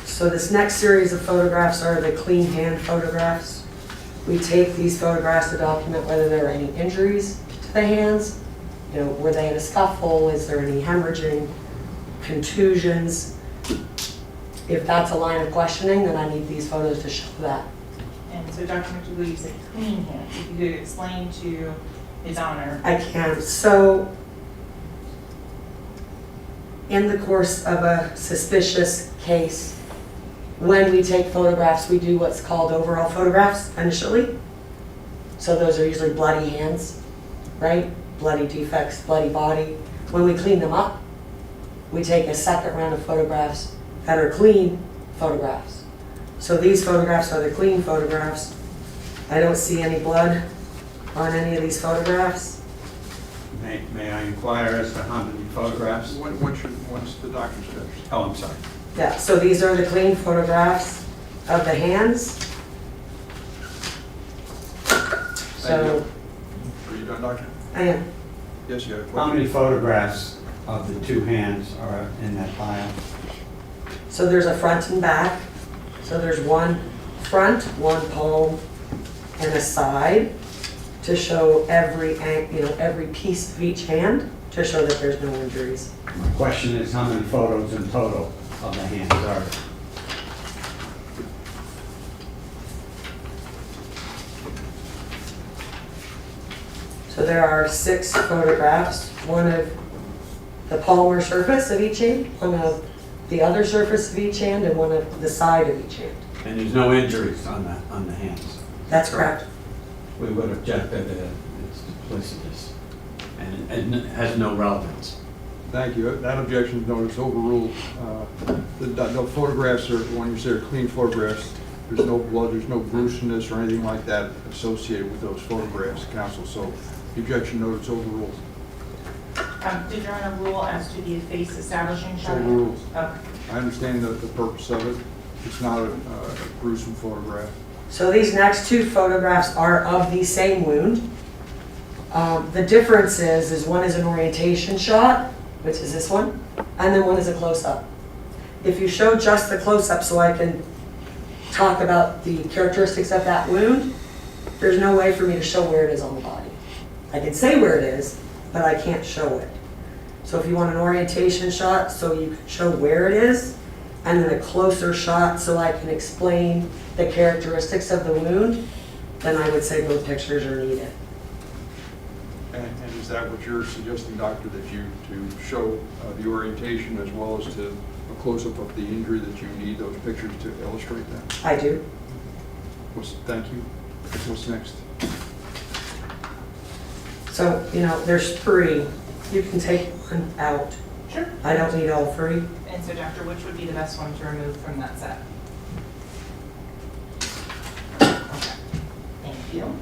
So this next series of photographs are the clean hand photographs. We take these photographs to document whether there are any injuries to the hands. You know, were they in a scuffle? Is there any hemorrhaging, contusions? If that's a line of questioning, then I need these photos to show that. And so Dr. McDougall, you said clean hands. If you could explain to His Honor. I can. So, in the course of a suspicious case, when we take photographs, we do what's called overall photographs initially. So those are usually bloody hands, right? Bloody defects, bloody body. When we clean them up, we take a second round of photographs that are clean photographs. So these photographs are the clean photographs. I don't see any blood on any of these photographs. May I inquire as to how many photographs? Once the doctor's finished. Oh, I'm sorry. Yeah, so these are the clean photographs of the hands. So, Are you done, doctor? I am. Yes, you have a How question? many photographs of the two hands are in that file? So there's a front and back. So there's one front, one palm, and a side to show every piece of each hand to show that there's no injuries. My question is, how many photos in total of the hands are there? So there are 6 photographs, one of the palmar surface of each hand, one of the other surface of each hand, and one of the side of each hand. And there's no injuries on the hands? That's correct. We would object that it's duplicitous and it has no relevance. Thank you. That objection is noticed overruled. The photographs are, when you say are clean photographs, there's no blood, there's no gruesomeness or anything like that associated with those photographs, counsel. So the objection noted is overruled. Did Your Honor rule as to the face establishing shot? Overruled. Okay. I understand the purpose of it. It's not a gruesome photograph. So these next 2 photographs are of the same wound. The difference is one is an orientation shot, which is this one, and then one is a close-up. If you show just the close-up so I can talk about the characteristics of that wound, there's no way for me to show where it is on the body. I can say where it is, but I can't show it. So if you want an orientation shot so you can show where it is, and then a closer shot so I can explain the characteristics of the wound, then I would say both pictures are needed. And is that what you're suggesting, doctor, that you to show the orientation as well as to a close-up of the injury, that you need those pictures to illustrate that? I do. Thank you. What's next? So, there's 3. You can take one out. Sure. I don't need all 3. And so, Doctor, which would be the best one to remove from that set? Okay. Thank you.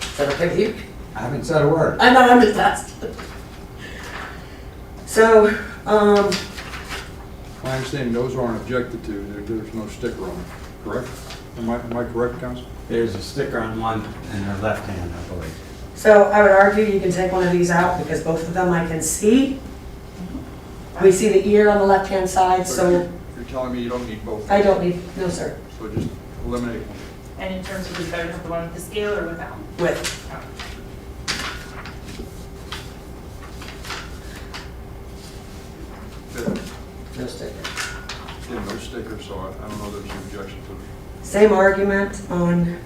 Is that okay with you? I haven't said a word. I know, I'm just asking. So, My understanding, those aren't objected to. There's no sticker on it, correct? Am I correct, counsel? There's a sticker on one in her left hand, I believe. so I would argue you can take one of these out because both of them I can see. We see the ear on the left-hand side, so You're telling me you don't need both? I don't need, no sir, So just eliminate one. And in terms of, is it better to have the one with the scale or without? with. Okay. No sticker. Yeah, no sticker, so I don't know there's an objection to it. Same argument on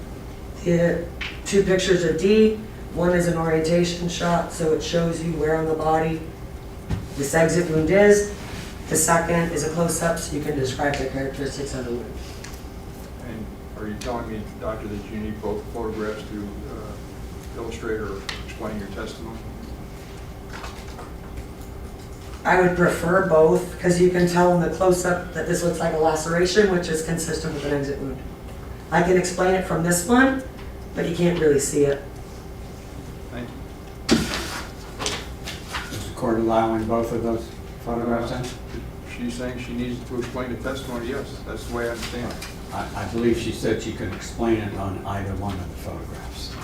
the 2 pictures of D. One is an orientation shot, so it shows you where on the body this exit wound is, The second is a close-up, so you can describe the characteristics of the wound. And are you telling me, doctor, that you need both photographs to illustrate or explain your testimony? I would prefer both, because you can tell in the close-up that this looks like a laceration, which is consistent with an exit wound. I can explain it from this one, but you can't really see it. Thank you. Is the court allowing both of those photographs in? She's saying she needs to explain the testimony, yes, that's the way I understand it. I believe she said she could explain it on either one of the photographs.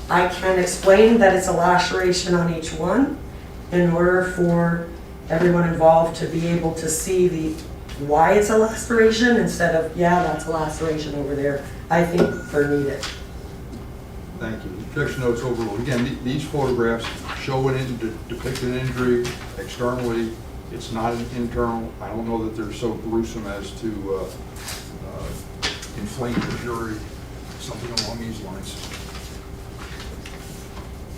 I can explain that it's a laceration on each one in order for everyone involved to be able to see why it's a laceration instead of, yeah, that's a laceration over there. I think they're needed. Thank you. Objection notes overruled. Again, these photographs show depict an injury externally. It's not an internal. I don't know that they're so gruesome as to inflame the jury, something along these lines.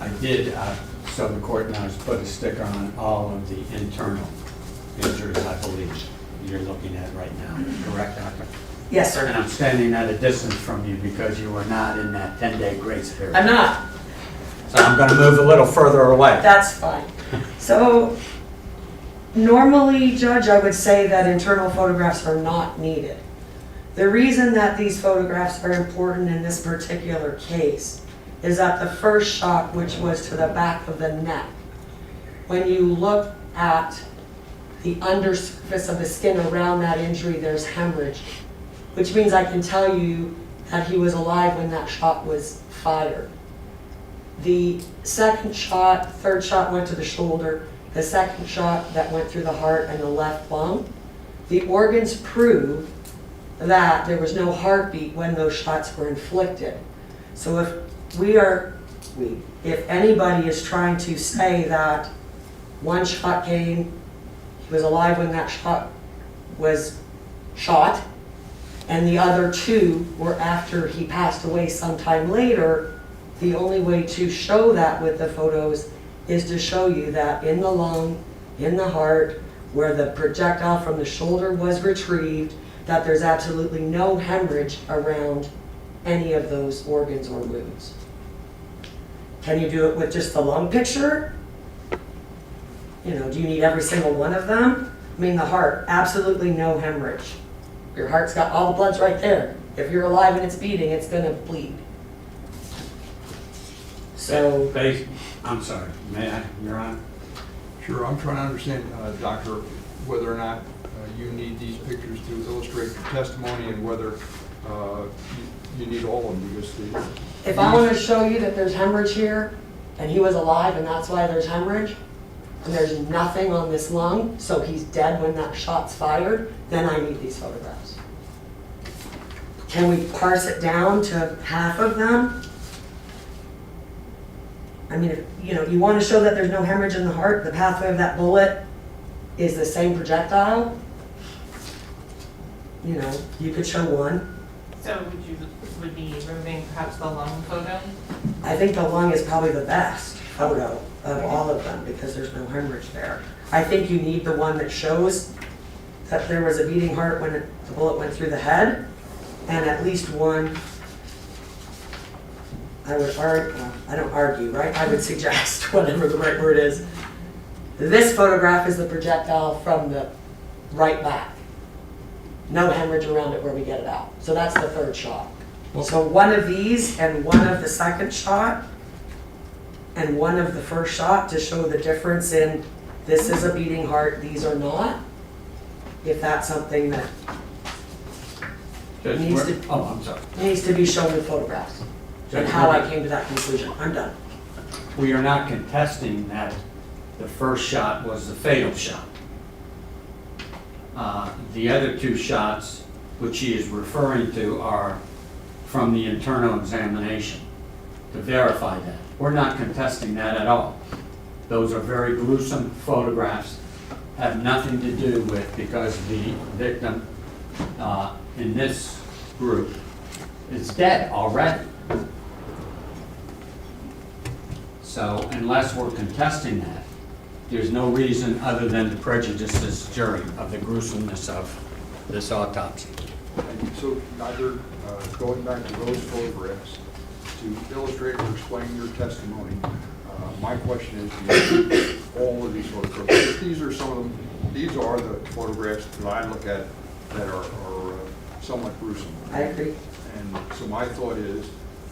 I did, so the court knows, put a sticker on all of the internal injuries, I believe, you're looking at right now. Correct, doctor? Yes, And sir. I'm standing at a distance from you because you are not in that 10-day grace period. I'm not. So I'm going to move a little further away. That's fine. So normally, Judge, I would say that internal photographs are not needed. The reason that these photographs are important in this particular case is that the first shot, which was to the back of the neck, when you look at the undersurface of the skin around that injury, there's hemorrhage, which means I can tell you that he was alive when that shot was fired. The second shot, third shot went to the shoulder, the second shot that went through the heart and the left lung. The organs prove that there was no heartbeat when those shots were inflicted. So if anybody is trying to say that one shot came, he was alive when that shot was shot, and the other two were after he passed away sometime later, the only way to show that with the photos is to show you that in the lung, in the heart, where the projectile from the shoulder was retrieved, that there's absolutely no hemorrhage around any of those organs or wounds. Can you do it with just the lung picture? You know, do you need every single one of them? I mean, the heart, absolutely no hemorrhage. Your heart's got all the blood's right there. If you're alive and it's beating, it's gonna bleed. So, I'm sorry, may I, Your Honor? Sure, I'm trying to understand, Doctor, whether or not you need these pictures to illustrate your testimony and whether you need all of them because if I want to show you that there's hemorrhage here, and he was alive and that's why there's hemorrhage, and there's nothing on this lung, so he's dead when that shot's fired, then I need these photographs. Can we parse it down to half of them? I mean, if you want to show that there's no hemorrhage in the heart, the pathway of that bullet is the same projectile, you could show one. So would be removing perhaps the lung photo? I think the lung is probably the best photo of all of them because there's no hemorrhage there. I think you need the one that shows that there was a beating heart when the bullet went through the head, and at least one, I would argue, well, I don't argue, right? I would suggest, whatever the right word is. This photograph is the projectile from the right back. No hemorrhage around it where we get it out. So that's the third shot. So one of these and one of the second shot and one of the first shot to show the difference in this is a beating heart, these are not. If that's something that needs to be shown with photographs. And how I came to that conclusion. I'm done. We are not contesting that the first shot was the fatal shot. The other two shots, which she is referring to, are from the internal examination to verify that. We're not contesting that at all. Those are very gruesome photographs, have nothing to do with, because the victim in this group is dead already. So unless we're contesting that, there's no reason other than to prejudice this jury of the gruesomeness of this autopsy. And so, Dr., going back to those photographs, to illustrate or explain your testimony, my question is, do you see all of these photographs? These are some of them, these are the photographs that I look at that are somewhat gruesome. I agree. And so my thought is,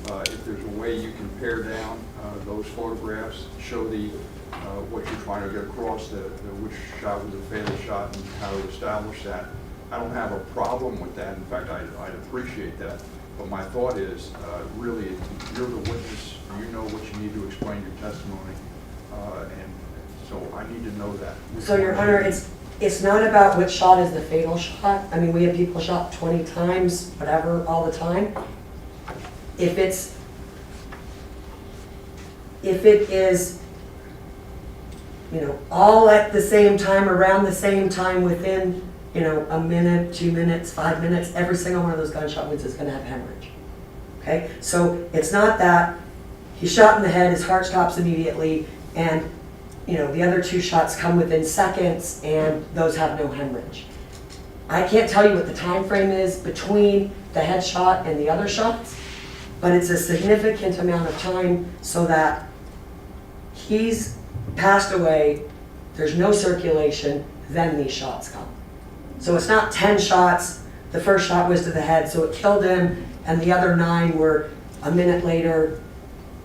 if there's a way you can pare down those photographs, show the what you're trying to get across, which shot was a fatal shot and how to establish that. I don't have a problem with that. In fact, I'd appreciate that. But my thought is, really, you're the witness. You know what you need to explain your testimony, and so I need to know that. So, Your Honor, it's not about which shot is the fatal shot. I mean, we have people shot 20 times, whatever, all the time. If it is, you know, all at the same time, around the same time, within, you know, a minute, 2 minutes, 5 minutes, every single one of those gunshot wounds is going to have hemorrhage. Okay? So it's not that he's shot in the head, his heart stops immediately, and, you know, the other 2 shots come within seconds, and those have no hemorrhage. I can't tell you what the time frame is between the head shot and the other shots, but it's a significant amount of time so that he's passed away, there's no circulation, then these shots come. So it's not 10 shots, the first shot was to the head, so it killed him, and the other 9 were a minute later,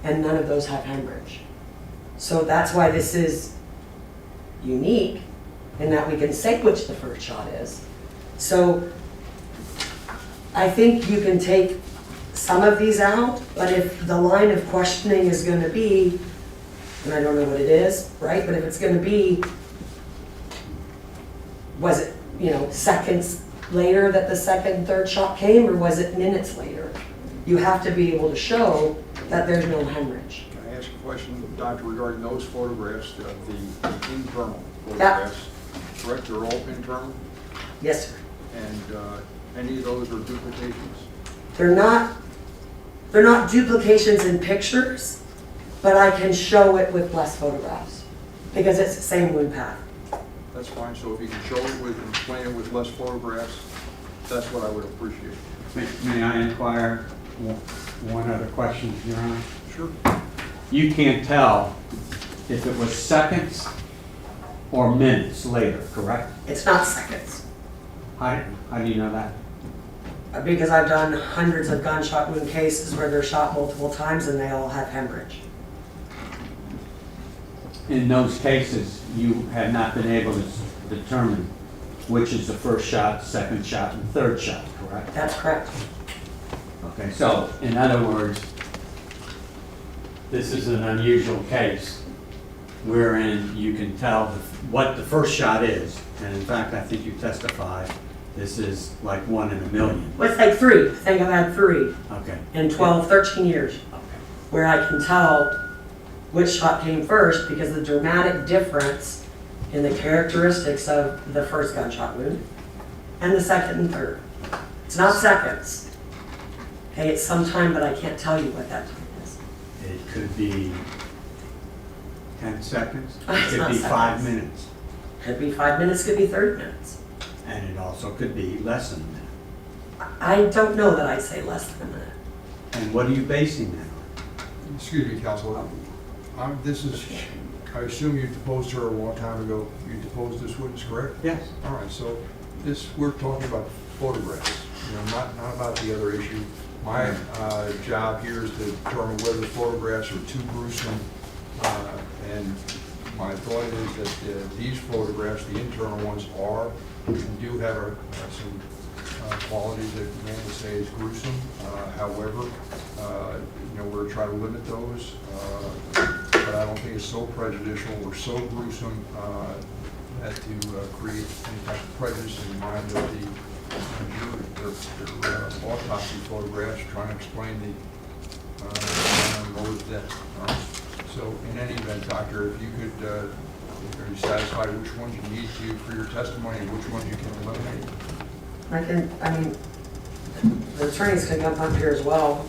and none of those have hemorrhage. So that's why this is unique, in that we can say which the first shot is. So I think you can take some of these out, but if the line of questioning is going to be, and I don't know what it is, right? But if it's going to be, was it, you know, seconds later that the second and third shot came, or was it minutes later? You have to be able to show that there's no hemorrhage. Can I ask a question, Doctor, regarding those photographs, the internal photographs? Correct, they're all internal? Yes, sir. And any of those are duplications? They're not duplications in pictures, but I can show it with less photographs because it's the same wound path. That's fine, so if you can show it with, and explain it with less photographs, that's what I would appreciate. May I inquire one other question, Your Honor? Sure. You can't tell if it was seconds or minutes later, correct? It's not seconds. How do you know that? Because I've done hundreds of gunshot wound cases where they're shot multiple times and they all have hemorrhage. In those cases, you have not been able to determine which is the first shot, second shot, and third shot, correct? That's correct. Okay, so in other words, this is an unusual case wherein you can tell what the first shot is, and in fact, I think you testified this is like 1 in a million. Well, it's like 3. I think I've had 3 Okay. in 12, 13 years Okay. where I can tell which shot came first because the dramatic difference in the characteristics of the first gunshot wound and the second and third. It's not seconds. Okay, it's some time, but I can't tell you what that time is. It could be 10 seconds, It's it could not be 5 seconds. minutes, Could be 5 minutes, could be 30 minutes. and it also could be less than a minute. I don't know that I'd say less than a minute. And what are you basing that on? Excuse me, counsel. I assume you deposed her a long time ago. You deposed this witness, correct? Yes. All right, so we're talking about photographs, not about the other issue. My job here is to determine whether the photographs are too gruesome, and my thought is that these photographs, the internal ones, do have some qualities that man would say is gruesome. However, we're trying to limit those, but I don't think it's so prejudicial or so gruesome that to create any type of prejudice in the mind of the jury. Their autopsy photographs trying to explain the mode of death. So in any event, doctor, if you could, are you satisfied which ones you need for your testimony and which ones you can eliminate? The attorneys can come up here as well.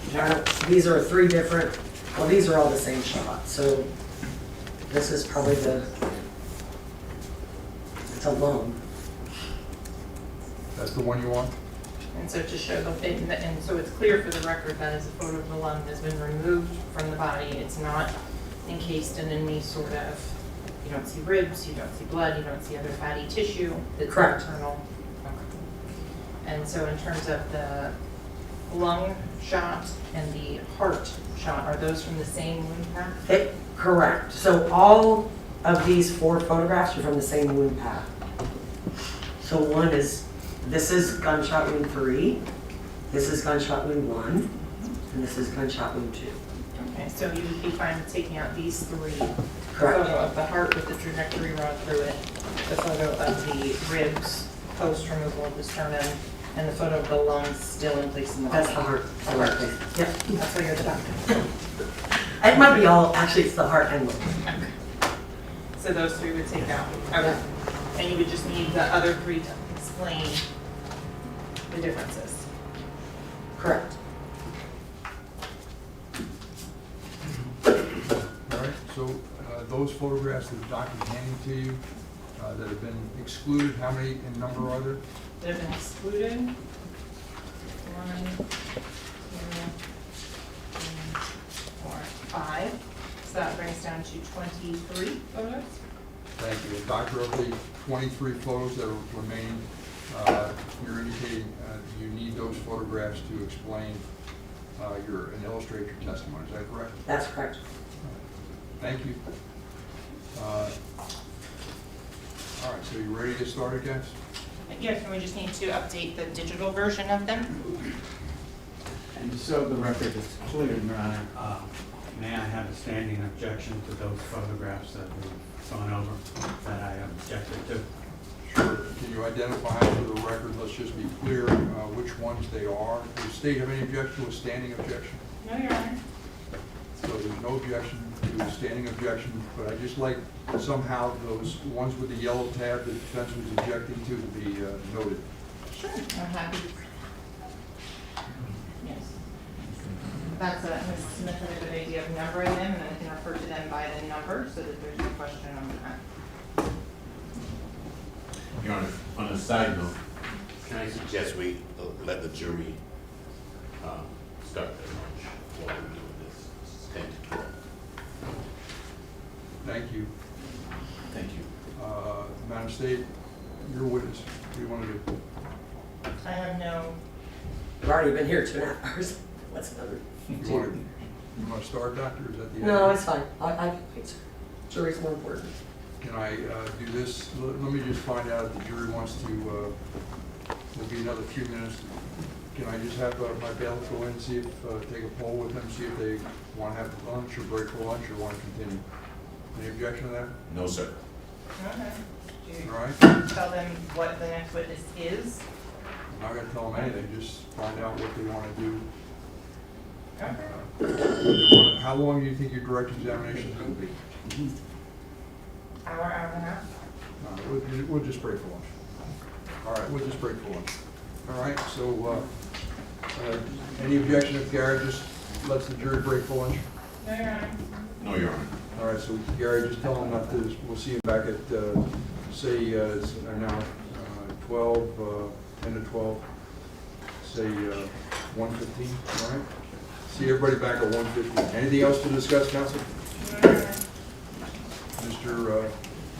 These are 3 different, well, these are all the same shot. So this is probably the It's a lung. That's the one you want? And so to show the, and so it's clear for the record that as a photo of the lung has been removed from the body, it's not encased in any sort of, you don't see ribs, you don't see blood, you don't see other fatty tissue that's Correct. internal. Okay. And so in terms of the lung shot and the heart shot, are those from the same wound path? Correct. So all of these 4 photographs are from the same wound path. So one is, this is gunshot wound 3, this is gunshot wound 1, and this is gunshot wound 2. Okay, so you would be fine with taking out these 3. The Correct. photo of the heart with the trajectory run through it, the photo of the ribs post removal of the sternum, and the photo of the lungs still in place in the body. That's the heart. The heart. Yep. That's why you're the doctor. It might be all, actually it's the heart and lung. Okay. So those 3 would take out. Okay. And you would just need the other 3 to explain the differences. Correct. All right, so those photographs that the doctor's handing to you that have been excluded, how many in number are there? That have been excluded. 1, 2, 3, 4, 5. So that brings down to 23 photos. Thank you. Doctor, of the 23 photos that are remaining, you're indicating you need those photographs to explain and illustrate your testimony. Is that correct? That's correct. Thank you. All right, so you ready to get started, guys? Yes, and we just need to update the digital version of them. And so the record is clear, Your Honor. May I have a standing objection to those photographs that we've gone over that I objected to? Sure. Can you identify for the record, let's just be clear, which ones they are? Does the state have any objection to a standing objection? No, Your Honor. So there's no objection to a standing objection, but I'd just like somehow those ones with the yellow tab that the defense was objecting to be noted. Sure. I'm happy. Yes. That's Ms. Smith had a good idea of numbering them, and I can refer to them by the number so that there's no question on that. Your Honor, on a side note, Can I suggest we let the jury start their lunch while we're doing this? It's 10 to 12. Thank you. Thank you. Madam State, your witness, what do you want to do? I have no, We've already been here 2.5 hours. What's another? You want to start, Doctor, or is that the end? No, it's fine. Jury's more important. Can I do this? Let me just find out if the jury wants to, there'll be another few minutes. Can I just have my bailiff go in and see if, take a poll with them, see if they want to have lunch or break for lunch or want to continue? Any objection to that? no, sir. okay. Do you All right? tell them what the next witness is? I'm not going to tell them anything, just find out what they want to do. Okay. How long do you think your direct examination is going to be? Hour and a half? We'll just break for lunch. All right, we'll just break for lunch. All right, so any objection if Gary just lets the jury break for lunch? No, Your Honor. No, Your Honor. All right, so Gary, just tell him not to, we'll see him back at, say, it's now 12, 10 to 12, say 1:15, all right? See everybody back at 1:15. Anything else to discuss, counsel? No, Your Honor. Mr.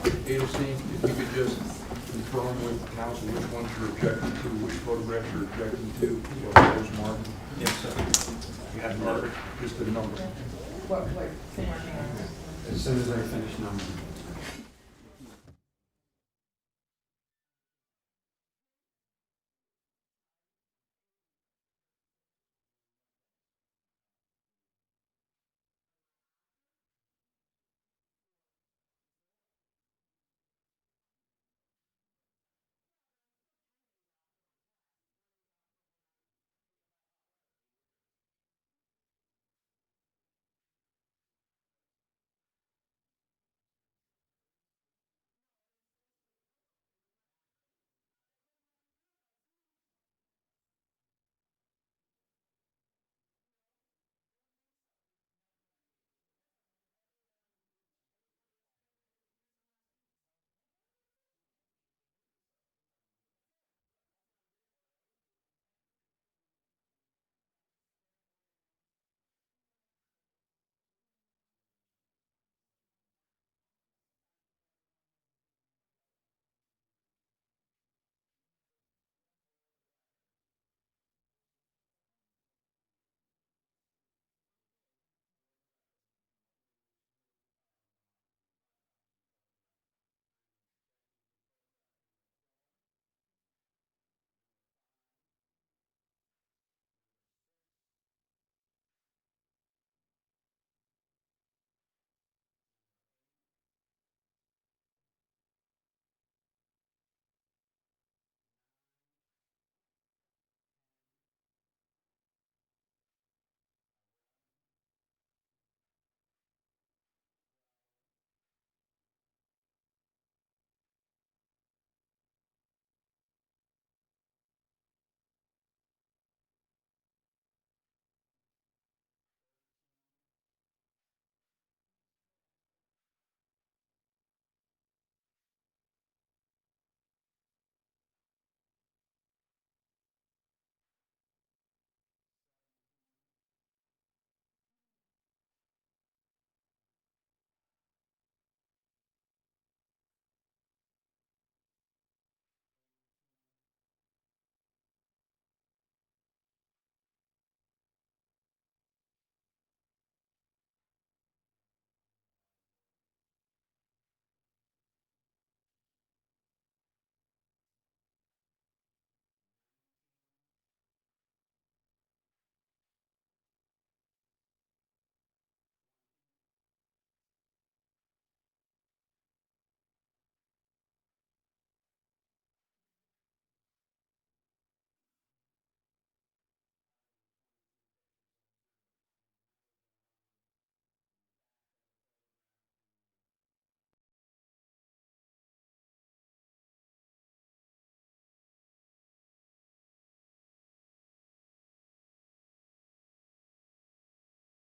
Adelstein, if you could just confirm with counsel which ones you're objecting to, which photographs you're objecting to, what those marked. Yes, sir. You have the number? Just the number. What, same working on this? As soon as I finish numbering.